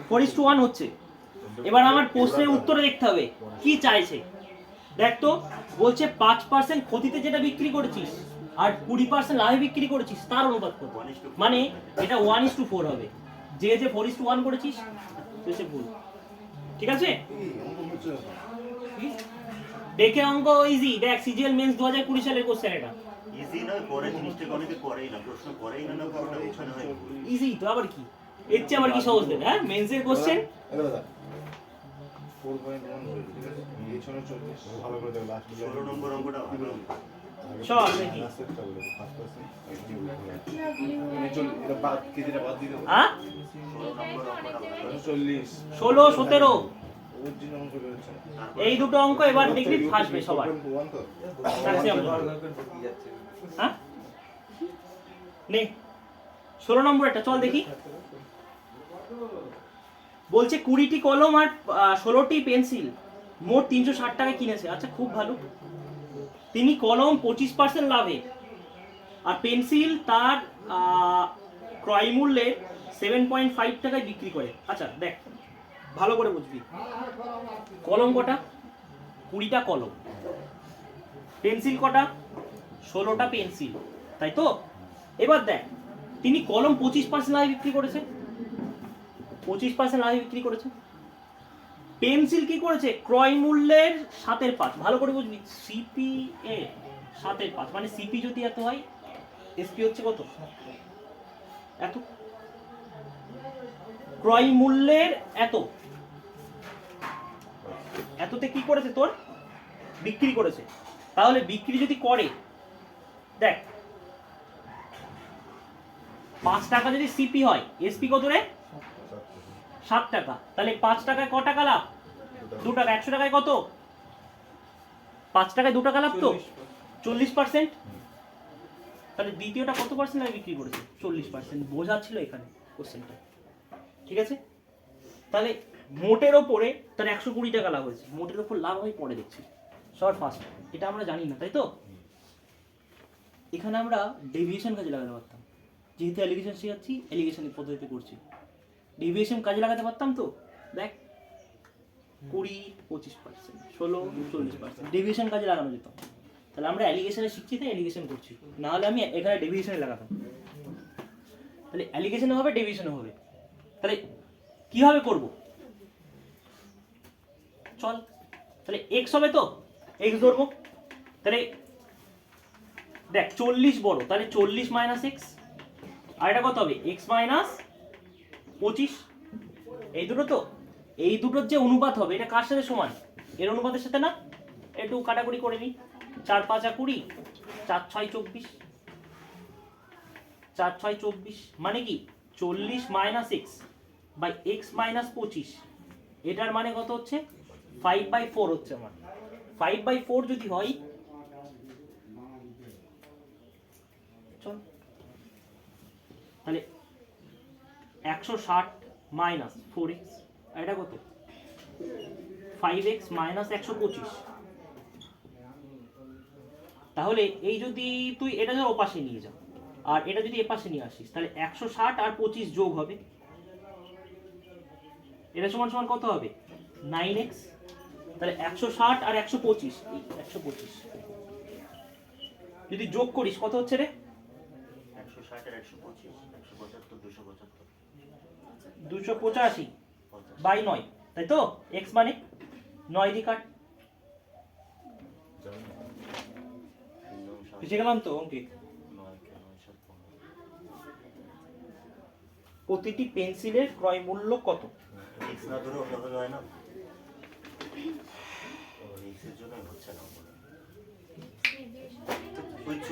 4:1 হচ্ছে। এবার আমার প্রশ্নের উত্তরে দেখতে হবে কি চাইছে। দেখ তো, বলছে 5% ক্ষতিতে যেটা বিক্রি করেছিস আর 20% লাভে বিক্রি করেছিস তার অনুপাত কত? মানে এটা 1:4 হবে। যে 4:1 করেছিস সে ভুল। ঠিক আছে, দেখে অঙ্ক ইজি। দেখ সিজিএল মেন্স 2020 সালের কোশ্চেন এটা। ইজি নয়, পরে জিনিসটাকে অনেকে করেই না, প্রশ্ন করেই না, পুরোটা উঠানো হয় ভুল। ইজি তো আবার কি, এর চেয়ে আবার কি সহজ দেবে? হ্যাঁ, মেন্সের কোশ্চেন। 4.1 হয়েছে, ঠিক আছে? এই 46 ভালো করে দেখো লাস্ট 16 নম্বর অঙ্কটা ভালো অঙ্ক। চল দেখি। লাস্টেরটা বলে 5%। এটা বাদ কেজিটা বাদ দিয়ে দেবো। হ্যাঁ, 16 নম্বর অঙ্কটা ভালো। 40 16 17 অরিজিনাল অঙ্ক বেরোচ্ছে না। এই দুটো অঙ্ক এবার দেখবি ফাসবে সবার। 4.1 তো হ্যাঁ, নে 16 নম্বর এটা চল দেখি। বলছে 20টি কলম আর 16টি পেন্সিল মোট 360 টাকায় কিনেছে। আচ্ছা, খুব ভালো। তিনি কলম 25% লাভে আর পেন্সিল তার ক্রয় মূল্যের 7.5 টাকায় বিক্রি করে। আচ্ছা দেখ, ভালো করে বুঝবি। কলম কটা? 20টা কলম। পেন্সিল কটা? 16টা পেন্সিল, তাই তো? এবার দেখ, তিনি কলম 25% লাভে বিক্রি করেছে। 25% লাভে বিক্রি করেছে। পেন্সিল কি করেছে? ক্রয় মূল্যের 7/5। ভালো করে বুঝবি, সিপি এ 7/5, মানে সিপি যদি এত হয়, এসপি হচ্ছে কত? এত। ক্রয় মূল্যের এত, এততে কি করেছে? তোর বিক্রি করেছে। তাহলে বিক্রি যদি করে, দেখ 5 টাকা যদি সিপি হয়, এসপি কত রে? 7 টাকা। তাহলে 5 টাকায় ক টাকা লাভ? 2 টাকা। 100 টাকায় কত? 5 টাকায় 2 টাকা লাভ তো 40%। তাহলে দ্বিতীয়টা কত পার্সেন্ট লাভে বিক্রি করেছে? 40%। বোঝা ছিল এখানে কোশ্চেনটা। ঠিক আছে, তাহলে মোটের ওপরে তার 120 টাকা লাভ হয়েছে। মোটের ওপর লাভ হয় পরে দেখছি, শর্ট ফার্স্ট। এটা আমরা জানি না, তাই তো? এখানে আমরা ডেভিয়েশন কাজে লাগাতে পারতাম, যেহেতু অ্যালিগেশন শেখাচ্ছি, অ্যালিগেশন পদ্ধতিতে করছি। ডেভিয়েশন কাজে লাগাতে পারতাম তো। দেখ 20 25%, 16 40%, ডেভিয়েশন কাজে লাগানো যেত। তাহলে আমরা অ্যালিগেশনে শিখছি তাই অ্যালিগেশন করছি, না হলে আমি এখানে ডেভিয়েশনে লাগাতাম। তাহলে অ্যালিগেশনে হবে, ডেভিয়েশনে হবে। তাহলে কিভাবে করব? চল, তাহলে এক্স হবে তো, এক্স ধরবো। তাহলে দেখ 40 বড়, তাহলে 40 মাইনাস এক্স। আর এটা কত হবে? X minus 25। এই দুটো তো, এই দুটোর যে অনুপাত হবে এটা কার সাথে সমান? এর অনুপাতের সাথে না? একটু কাটাকুটি করে নিই। 4 5 20, 4 6 24, 4 6 24, মানে কি 40 minus X by X minus 25। এটার মানে কত হচ্ছে? 5/4 হচ্ছে আমার। 5/4 যদি হয়, চল তাহলে 160 মাইনাস 4x, এটা কত? 5x minus 125। তাহলে এই যদি তুই এটা ধর ওপাশে নিয়ে যা আর এটা যদি এপাশে নিয়ে আসিস, তাহলে 160 আর 25 যোগ হবে, এটা সমান সমান কত হবে? 9x। তাহলে 160 আর 125, 125 যদি যোগ করিস কত হচ্ছে রে? 160 আর 125, 175, 275, 285 বাই 9, তাই তো? x মানে 9 দিয়ে কাট। বুঝে গেলাম তো অঙ্কে? প্রতিটি পেন্সিলের ক্রয় মূল্য কত? এক্স না ধরে অন্য হয় না। এক্স এর জন্য হচ্ছে না বলে।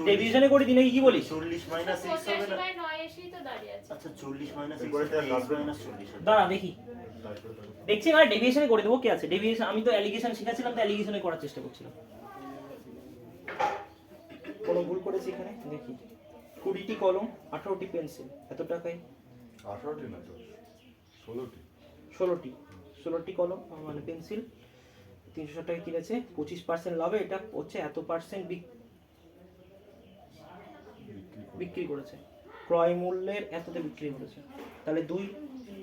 ডেভিয়েশনে করে দিনে কি বলিস? 40 মাইনাস এক্স হবে না? 85 9 এসেই তো দাঁড়িয়ে আছে। আচ্ছা 40 মাইনাস এক্স এরপরে একটা কাটবে। মাইনাস 40 দাঁড়া দেখি, দেখছি না ডেভিয়েশনে করে দেবো, কি আছে ডেভিয়েশন? আমি তো অ্যালিগেশন শেখাচ্ছিলাম, তো অ্যালিগেশনে করার চেষ্টা করছিলাম। কোনো ভুল করেছি এখানে? দেখি 20টি কলম, 18টি পেন্সিল, এত টাকায় 18টি না তো 16টি। 16টি কলম মানে পেন্সিল 360 টাকা কিনেছে, 25% লাভে এটা হচ্ছে এত পার্সেন্ট বিক্রি করেছে, ক্রয় মূল্যের এততে বিক্রি করেছে, তাহলে 2,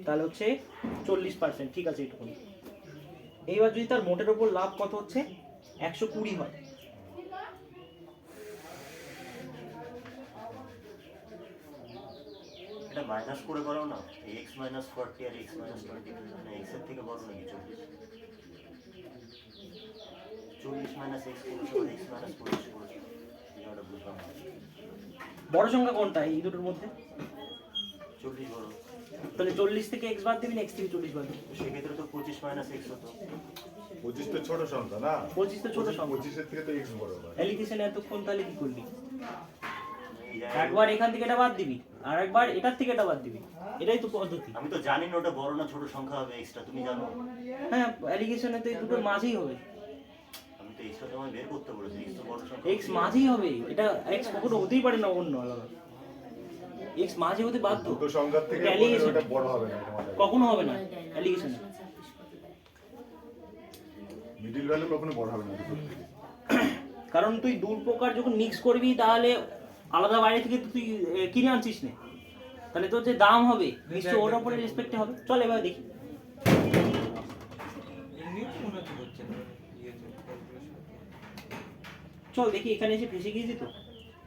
তাহলে হচ্ছে 40%। ঠিক আছে এইটুকু। এইবার যদি তার মোটের ওপর লাভ কত হচ্ছে 120 হয়, এটা মাইনাস করে করো না, x মাইনাস 40 আর x মাইনাস 20 মানে x এর থেকে বড় নাকি 40 মাইনাস x করে x মাইনাস 40 করে এটা বুঝলাম না। বড় সংখ্যা কোনটা এই দুটোর মধ্যে? 40 বড়, তাহলে 40 থেকে x বাদ দিবি না x থেকে 40 বাদ দিবি? সেক্ষেত্রে তো 25 মাইনাস x হতো। 25 তো ছোট সংখ্যা না? 25 তো ছোট সংখ্যা। 25 এর থেকে তো x বড় হয়। অ্যালিগেশনে এতক্ষণ তাহলে কি করলি? এই জায়গায়- একবার এখান থেকে এটা বাদ দিবি আর একবার এটার থেকে এটা বাদ দিবি, এটাই তো পদ্ধতি। আমি তো জানি না ওটা বড় না ছোট সংখ্যা হবে এক্সট্রা, তুমি জানো? হ্যাঁ অ্যালিগেশনে তো এই দুটোর মাঝেই হবে, আমি তো এক্সট্রা তোমায় বের করতে বলেছি, x তো বড় সংখ্যা। x মাঝেই হবে, এটা x কখনো হতেই পারে না অন্য আলাদা, x মাঝে হতে বাধ্য, দুটো সংখ্যার থেকে এটা allegation। ওটা বড় হবে না তোমাদের। কখনো হবে না অ্যালিগেশনে। মিডল ভ্যালু কখনো বড় হবে না দুটোর থেকে। কারণ তুই দু প্রকার যখন মিক্স করবি তাহলে আলাদা বাইরে থেকে তো তুই কিনে আনছিস না, তাহলে তোর যে দাম হবে নিশ্চয় ওর উপরে রেসপেক্টে হবে। চল এবার দেখি, চল দেখি এখানে এসে ফেসে গিয়েছি তো,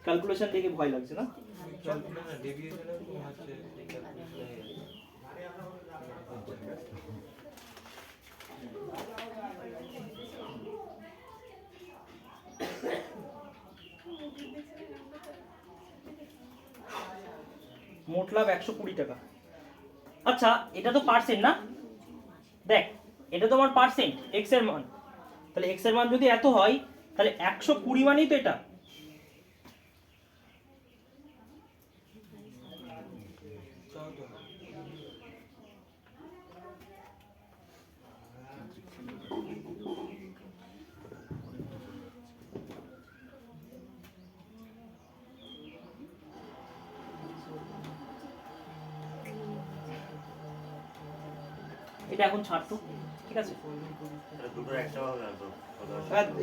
ক্যালকুলেশন দেখে ভয় লাগছে না? মোট লাভ 120 টাকা। আচ্ছা এটা তো পার্সেন্ট না, দেখ এটা তো আমার পার্সেন্ট এক্স এর মান, তাহলে এক্স এর মান যদি এত হয় তাহলে 120 মানেই তো এটা। এটা এখন ছাড়তো, ঠিক আছে? তাহলে দুটোর একটা হবে না তো?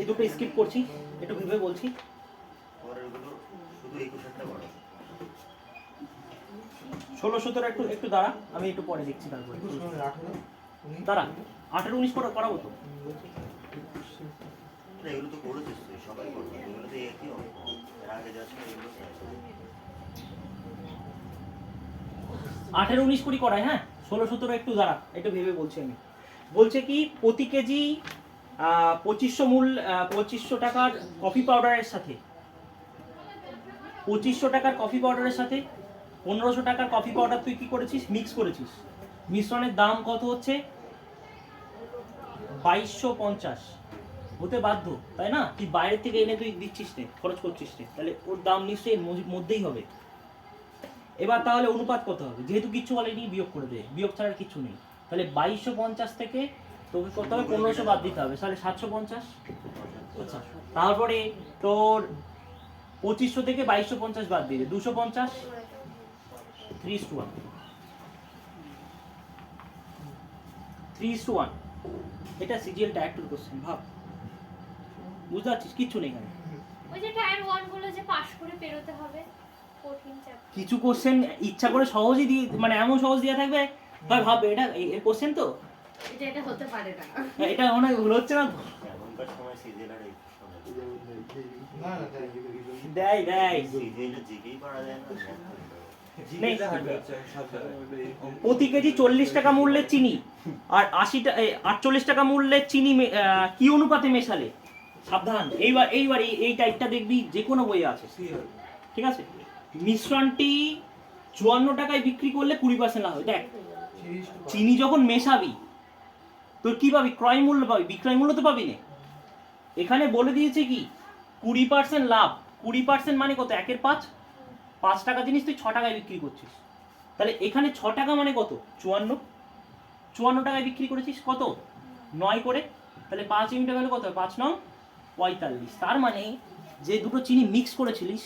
এই দুটো স্কিপ করছি, একটু ভেবে বলছি। পরেরগুলো শুধু 21 টা বড়। 16 17 একটু দাঁড়া, আমি একটু পরে দেখছি তারপরে। দাঁড়া 18 19 করাবো তো। না, এগুলো তো করেছিস তুই, সবাই করবে, এগুলো তো একই অঙ্ক, এর আগে যা ছিল এগুলো তো একই। 18 19 কুড়ি করায়, হ্যাঁ 16 17 একটু দাঁড়া, একটু ভেবে বলছি আমি। বলছে কি প্রতি কেজি 2500 টাকার কফি পাউডারের সাথে 2500 টাকার কফি পাউডারের সাথে 1500 টাকার কফি পাউডার তুই কি করেছিস, মিক্স করেছিস, মিশ্রণের দাম কত হচ্ছে 2250 হতে বাধ্য, তাই না? তুই বাইরে থেকে এনে তুই দিচ্ছিস নে, খরচ করছিস নে, তাহলে ওর দাম নিশ্চয়ই এর মধ্যেই হবে। এবার তাহলে অনুপাত কত হবে, যেহেতু কিচ্ছু অলরেডি বিয়োগ করে দেয়, বিয়োগ ছাড়ার কিছু নেই, তাহলে 2250 থেকে তোকে করতে হবে 1500 বাদ দিতে হবে, তাহলে 750। আচ্ছা তারপরে তোর 2500 থেকে 2250 বাদ দিলে 250, 3:1, 3:1। এটা সিজিএলটা একটু কোশ্চেন ভাব, বুঝতে পারছিস? কিচ্ছু নেই এখানে, ওই যে টায়ার 1 গুলো যে পাস করে পেরোতে হবে, কঠিন চ্যাপ্টার। কিছু কোশ্চেন ইচ্ছা করে সহজই দিয়ে, মানে এমন সহজ দেওয়া থাকবে ভাই ভাববে এটা এই কোশ্চেন তো এটা হতে পারে না। এটা অনেক ভুল হচ্ছে না তো? এখনকার সময় সিজিএল আর এই সময় না না তাই দেয় সিজিএল এর জিকেই পারা যায় না। নেই। প্রতি কেজি 40 টাকা মূল্যের চিনি আর 48 টাকা মূল্যের চিনি কি অনুপাতে মেশালে সাবধান। এইবার এই টাইপটা দেখবি যে কোনো বইয়ে আছে, ঠিক আছে? মিশ্রণটি 54 টাকায় বিক্রি করলে 20% লাভ হবে। দেখ চিনি যখন মেশাবি তোর কি পাবি? ক্রয় মূল্য পাবি, বিক্রয় মূল্য তো পাবি না। এখানে বলে দিয়েছে কি 20% লাভ। 20% মানে কত? 1/5। 5 টাকা জিনিস তুই 6 টাকায় বিক্রি করছিস, তাহলে এখানে 6 টাকা মানে কত? 54। 54 টাকায় বিক্রি করেছিস কত? 9 করে, তাহলে 5 ইউনিটের ভ্যালু কত? 5 9 45। তার মানে যে দুটো চিনি মিক্স করেছিলিস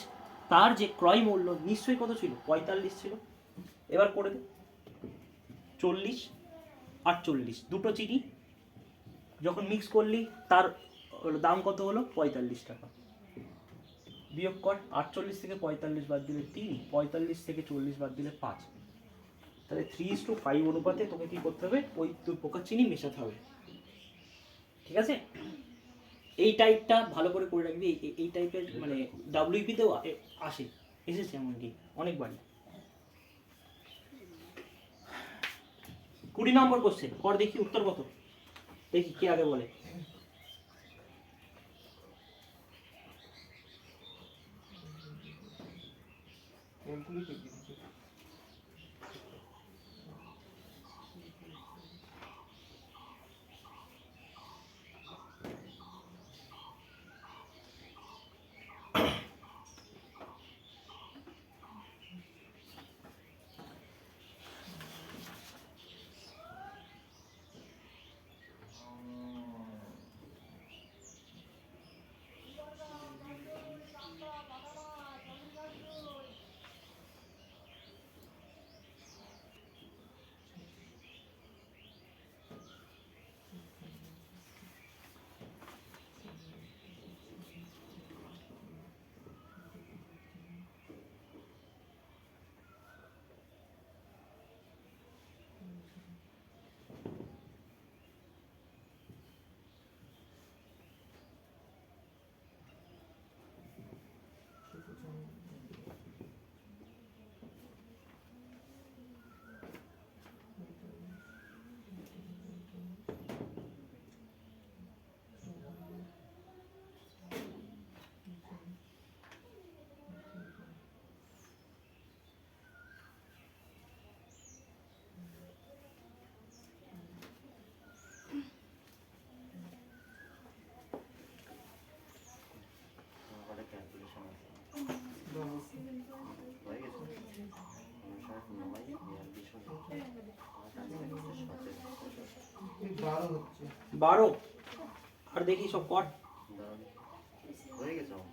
তার যে ক্রয় মূল্য নিশ্চয়ই কত ছিল? 45 ছিল। এবার করে দে 40 48, দুটো চিনি যখন মিক্স করলি তার দাম কত হলো? 45 টাকা। বিয়োগ কর 48 থেকে 45 বাদ দিলে 3, 45 থেকে 40 বাদ দিলে 5, তাহলে 3:5 অনুপাতে তোকে কি করতে হবে? ওই দুই প্রকার চিনি মেশাতে হবে। ঠিক আছে, এই টাইপটা ভালো করে করে রাখবি। এই টাইপের মানে ডাব্লিউপিতেও আসে, এসেছে এমনকি অনেকবারই। 20 নম্বর কোশ্চেন পর দেখি উত্তর কত, দেখি কে আগে বলে। আমাদের ক্যালকুলেশন আছে হয়ে গেছে 59 12 হচ্ছে। 12 আর দেখি সব কর। হয়ে গেছে অঙ্ক।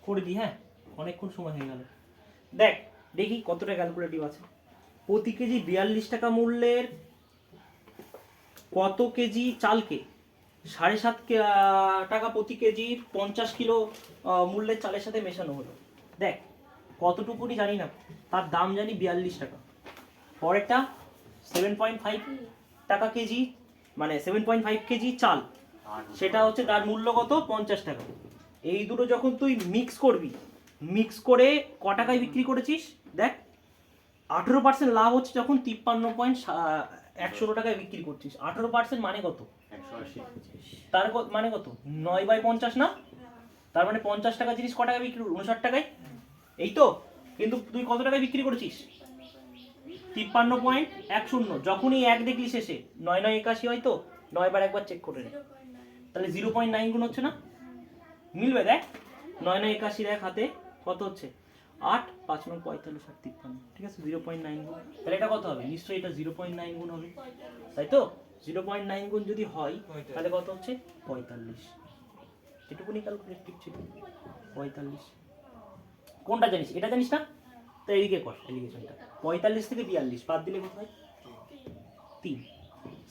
করে দি, হ্যাঁ অনেকক্ষণ সময় হয়ে গেল। দেখ দেখি কতটা ক্যালকুলেটিভ আছে। প্রতি কেজি 42 টাকা মূল্যের কত কেজি চালকে 7.5 টাকা প্রতি কেজি 50 কিলো মূল্যের চালের সাথে মেশানো হলো। দেখ কতটুকুনি জানি না, তার দাম জানি 42 টাকা। পরেরটা 7.5 টাকা কেজি, মানে 7.5 কেজি চাল, সেটা হচ্ছে তার মূল্য কত? 50 টাকা। এই দুটো যখন তুই মিক্স করবি, মিক্স করে ক টাকায় বিক্রি করেছিস? দেখ 18% লাভ হচ্ছে যখন 53.116 টাকায় বিক্রি করছিস। 18% মানে কত? 180। তার মানে কত? 9/50 না? তার মানে 50 টাকা জিনিস ক টাকায় বিক্রি করবি? 59 টাকায়। এই তো, কিন্তু তুই কত টাকায় বিক্রি করেছিস? 53.10। যখনই এক দেখলি শেষে 9 9 81 হয় তো, 9 বার একবার চেক করে নে, তাহলে 0.9 গুণ হচ্ছে না? মিলবে দেখ, 9 9 81 দেখ হাতে কত হচ্ছে? 8 5 9 45 8 53, ঠিক আছে 0.9 গুণ। তাহলে এটা কত হবে? নিশ্চয়ই এটা 0.9 গুণ হবে, তাই তো? 0.9 গুণ যদি হয় তাহলে কত হচ্ছে? 45। এটুকুনি ক্যালকুলেটিভ ছিল, 45। কোনটা জানিস? এটা জানিস না? তো এইদিকে কর এলিগেশনটা। 45 থেকে 42 বাদ দিলে কত হয়? 3।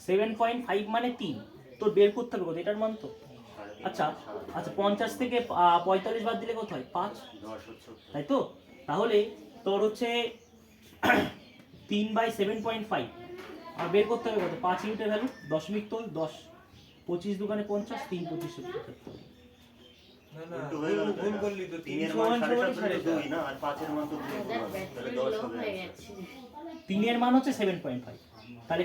7.5 মানে 3, তোর বের করতে হবে কত এটার মান তো। আচ্ছা আচ্ছা 50 থেকে 45 বাদ দিলে কত হয়? 5, তাই তো? তাহলে তোর হচ্ছে 3/7.5, আর বের করতে হবে কত? 5 ইউনিটের ভ্যালু, দশমিক তোল 10, 25 দোকানে 50, 3 25 না উল্টো হয়ে গেল তো ভুল এটা। করলি তো, 3 এর 3 মান সমান সাড়ে সমানই সাত সাড়ে হলে সাত। 2 না, আর 5 এর মান তো 2 হাজার তাহলে ব্যাটারি 10 লো হবে হয়ে answer। গেছে। 3 এর মান হচ্ছে 7.5, তাহলে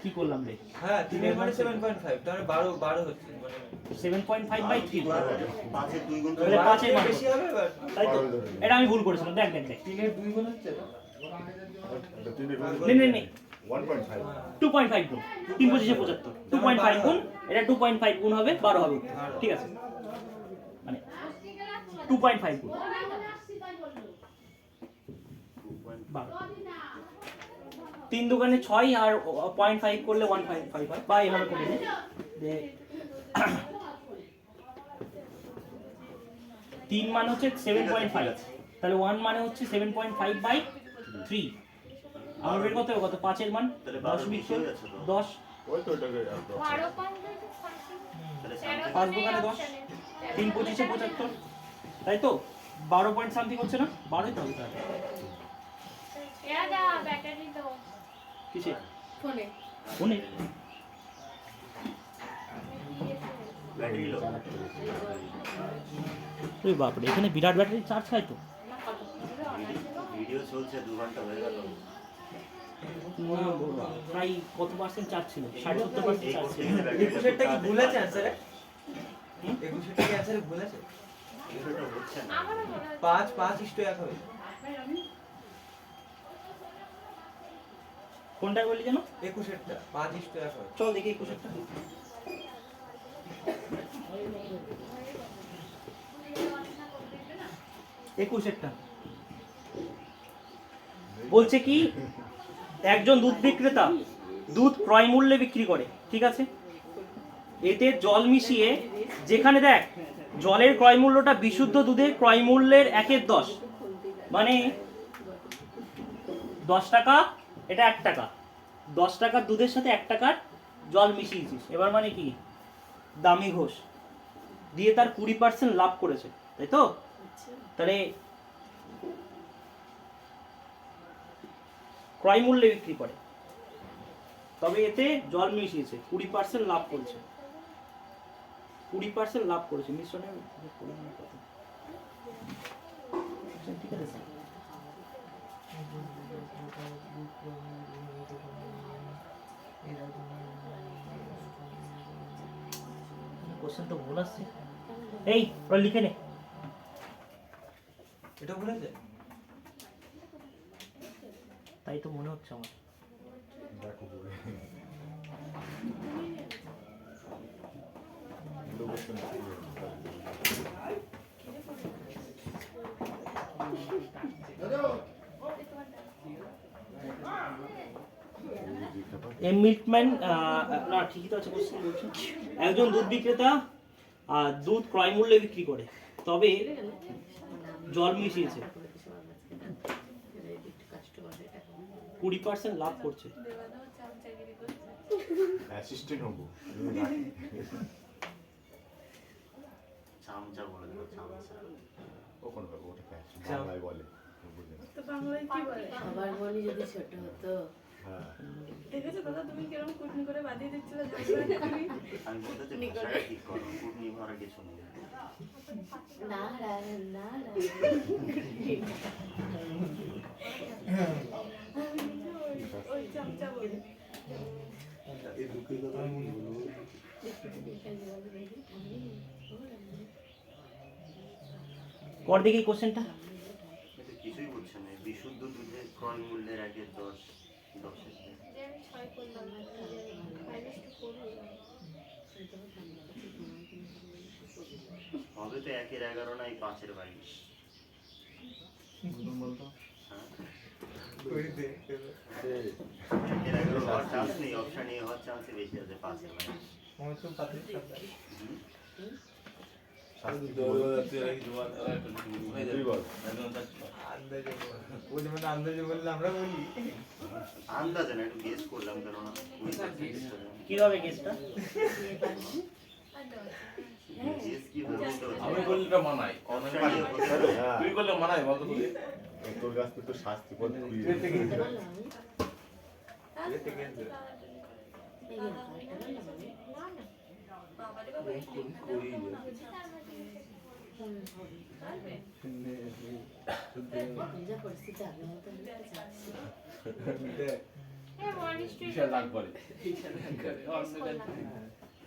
কি করলাম রে? হ্যাঁ 3 এর মানে 7.5, তাহলে 12 হচ্ছে মানে 7.5 বাই 3, 5 এর 2 গুণ তো তাহলে বারো 5 এর মান বেশি হবে এবার। তাই তো? এটা আমি ভুল করেছিলাম, দেখ দেখ দেখ 3 এর 2 গুণ হচ্ছে তো? নে 1.5 2.5 গুণ 3 25 75, 2.5 গুণ এটা 2.5 গুণ হবে 12 হবে, ঠিক আছে, মানে 2.5 গুণ 12, 3 দুগুণে 6 আর 0.5 করলে 1.5 হয়, বা এভাবে করে নে যে 3 মান হচ্ছে 7.5, তাহলে 1 মানে হচ্ছে 7.5 বাই 3, আমার বের করতে হবে কত? 5 এর মান তাহলে 10 12 বেশি হয়ে গেছে তো। 10, ওই তো ওটাকে 12 5 something। তাহলে 13 পাঁচ তো নেই দোকানে 10, option এ। 3 25 75, তাই তো 12 পয়েন্ট সামথিং হচ্ছে না? 12ই তো হবে তাহলে। এরা যা ব্যাটারি তো কিসে? ফোনে ফোনে? ব্যাটারি লো। ওই বাপরে, এখানে বিরাট ব্যাটারি চার্জ খায় তো। ভিডিও চলছে 2 ঘন্টা হয়ে গেল। প্রায় কত পার্সেন্ট চার্জ ছিল? 60-70% চার্জ ছিল। 21 টা কি ভুল আছে অ্যানসারে? 21 টা কি অ্যানসারে ভুল আছে? এটা হচ্ছে না। আমারও মনে হয় 5:1 হবে। কোনটা বলি যেন? 21 টা 5:1 হবে। চল দেখি 21 টা। 21 টা বলছে কি, একজন দুধ বিক্রেতা দুধ ক্রয় মূল্যে বিক্রি করে, ঠিক আছে, এতে জল মিশিয়ে, যেখানে দেখ জলের ক্রয় মূল্যটা বিশুদ্ধ দুধের ক্রয় মূল্যের 1/10, মানে 10 টাকা, এটা 1 টাকা, 10 টাকার দুধের সাথে 1 টাকার জল মিশিয়েছিস, এবার মানে কি দামি ঘোষ দিয়ে তার 20% লাভ করেছে, তাই তো? তাহলে ক্রয় মূল্যে বিক্রি করে, তবে এতে জল মিশিয়েছে, 20% লাভ করেছে, 20% লাভ করেছে মিশ্রণের পরিমাণ কত? ঠিক আছে স্যার, কোশ্চেন তো ভুল আসছে, এই ওরা লিখে নে। এটা ভুল আছে? তাই তো মনে হচ্ছে আমার। দেখো বলে এ মিল্কম্যান, না ঠিকই তো আছে কোশ্চেন বলছে, একজন দুধ বিক্রেতা দুধ ক্রয় মূল্যে বিক্রি করে, তবে জল মিশিয়েছে, 20% লাভ করছে। অ্যাসিস্ট্যান্ট হবো চামচা বলে দেবো, চামচা। ওখানে ওটা বাংলায় বলে বুঝলেন? তো বাংলায় কি বলে? সবার মনে যদি ছোট হতো। হ্যাঁ দেখেছো দাদা তুমি কিরকম কুটনি করে বাঁধিয়ে দিচ্ছিলে ঝগড়া করে? আমি বলতে চাই ভাষাটা ঠিক করো, কুটনি ভরা কিছু নেই। না না না ওই চামচা বলে। এই দুঃখের কথা আমি বলবো। কর দেখি কোশ্চেনটা। কিন্তু কিছুই বুঝছে না, বিশুদ্ধ দুধের ক্রয় মূল্যের 1/10, 10 যে আমি 6 করলাম -2 করব। হবে তো 1/11 নাই 5/22। হ্যাঁ, করে দে। 1/11 হওয়ার চান্স নেই, অপশন এ হওয়ার চান্স বেশি আছে 5/22। আমার তো পাতিল সাদা। শাস্তি দুই বল আন্দাজে বল। ওই যেমন আন্দাজে বললে আমরা বলি। আন্দাজে না, একটু গেস করলাম, কেননা কিভাবে কেসটা? গেস কি বলতে আমি বললে এটা মানাই, তুই করলে মানাই বলতো তুই। তোর কাছ থেকে তো শাস্তি পদ তুই বললাম এটা থেকে এই বাবারে বাবা এই যা পরিস্থিতি আগে মতো হ্যাঁ ওয়ান ইস টু বিশাল লাগ পড়ে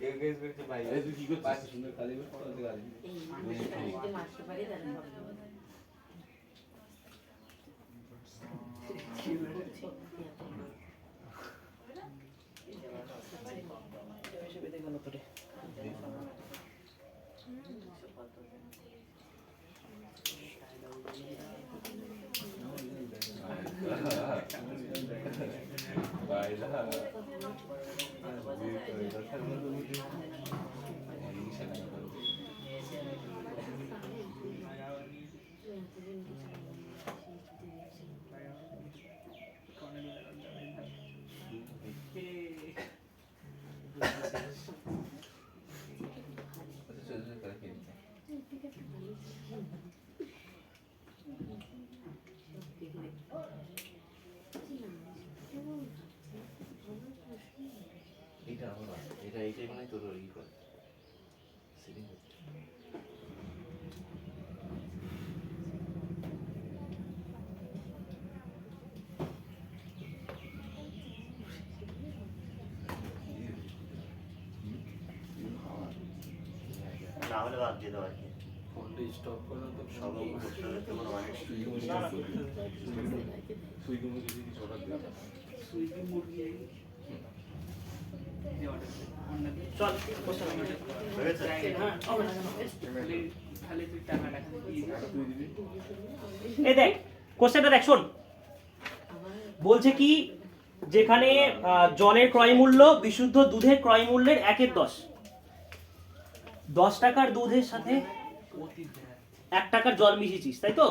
এগেজ করতে ভাই এই তুই কি করছিস সুন্দর কালী গালি এই যদি মারতে পারি তাহলে হবে বেঁধে গেল তোরে বাইলা এটা আমার এটা এইটাই মানে তোর ই করে সেটিং হচ্ছে না হলে বাদ দিয়ে দাও আর কি ফোনটা স্টপ করো তো সব করতে হবে তোমার অনেক সুইগি মুগি কিছু অর্ডার দিও সুইগি মুরগি চল কোশ্চেন হয়ে গেছে হ্যাঁ খালি তুই টাকাটা তুই দিবি এই দেখ কোশ্চেনটা দেখ শোন বলছে কি যেখানে জলের ক্রয় মূল্য বিশুদ্ধ দুধের ক্রয় মূল্যের 1/10 10 টাকার দুধের সাথে 1 টাকার জল মিশিয়েছিস তাই তো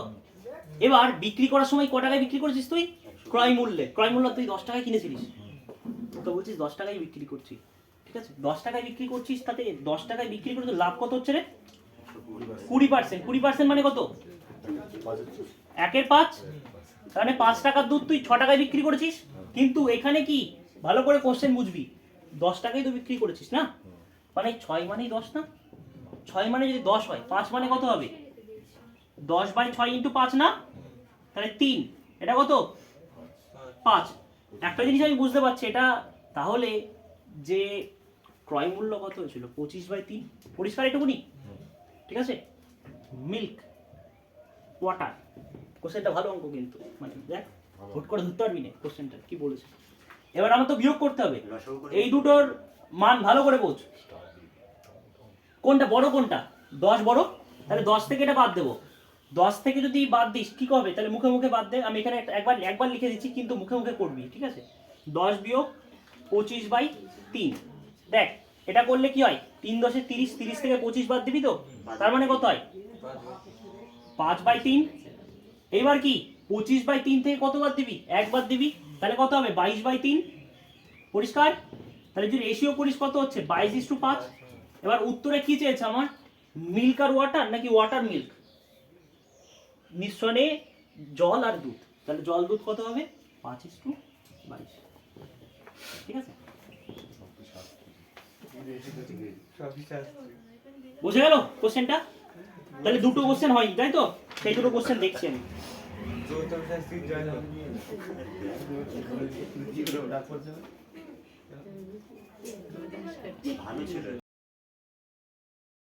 এবার বিক্রি করার সময় ক টাকায় বিক্রি করেছিস তুই ক্রয় মূল্য তুই 10 টাকায় কিনেছিলিস তো বলছিস 10 টাকায় বিক্রি করছিস ঠিক আছে 10 টাকায় বিক্রি করছিস তাতে 10 টাকায় বিক্রি করে তো লাভ কত হচ্ছে রে 20% মানে কত 1/5 তাহলে 5 টাকার দুধ তুই 6 টাকায় বিক্রি করেছিস কিন্তু এখানে কি ভালো করে কোশ্চেন বুঝবি 10 টাকায় তো বিক্রি করেছিস না মানে 6 মানেই 10 না 6 মানে যদি 10 হয় 5 মানে কত হবে 10/6 × 5 না তাহলে 3 এটা কত 5 একটা জিনিস আমি বুঝতে পারছি এটা তাহলে যে ক্রয় মূল্য কত হয়েছিল 25/3 পরিষ্কার এটুকুনি ঠিক আছে মিল্ক ওয়াটার কোশ্চেনটা ভালো অঙ্ক কিন্তু মানে দেখ হুট করে ধরতে পারবি না কোশ্চেনটা কি বলেছে এবার আমার তো বিয়োগ করতে হবে রসগো করে এই দুটোর মান ভালো করে বোঝ কোনটা বড় কোনটা 10 বড় তাহলে 10 থেকে এটা বাদ দেবো 10 থেকে যদি বাদ দিস কি হবে তাহলে মুখে মুখে বাদ দে আমি এখানে একবার লিখে দিচ্ছি কিন্তু মুখে মুখে করবি ঠিক আছে 10 বিয়োগ 25/3 দেখ এটা করলে কি হয় 3 × 10 = 30 30 থেকে 25 বাদ দিবি তো তার মানে কত হয় 5/3 এইবার কি 25/3 থেকে কত বাদ দিবি 1 বাদ দিবি তাহলে কত হবে 22/3 পরিষ্কার তাহলে যদি রেশিও করিস কত হচ্ছে 22:5 এবার উত্তরে কি চেয়েছে আমার মিল্ক আর ওয়াটার নাকি ওয়াটার মিল্ক মিশ্রণে জল আর দুধ তাহলে জল দুধ কত হবে 5:22 ঠিক আছে বুঝে গেল কোশ্চেনটা তাহলে দুটো কোশ্চেন হয় তাই তো সেই দুটো কোশ্চেন দেখছি আমি গৌতম শাস্ত্রী জয় হোক। ভালো ছিল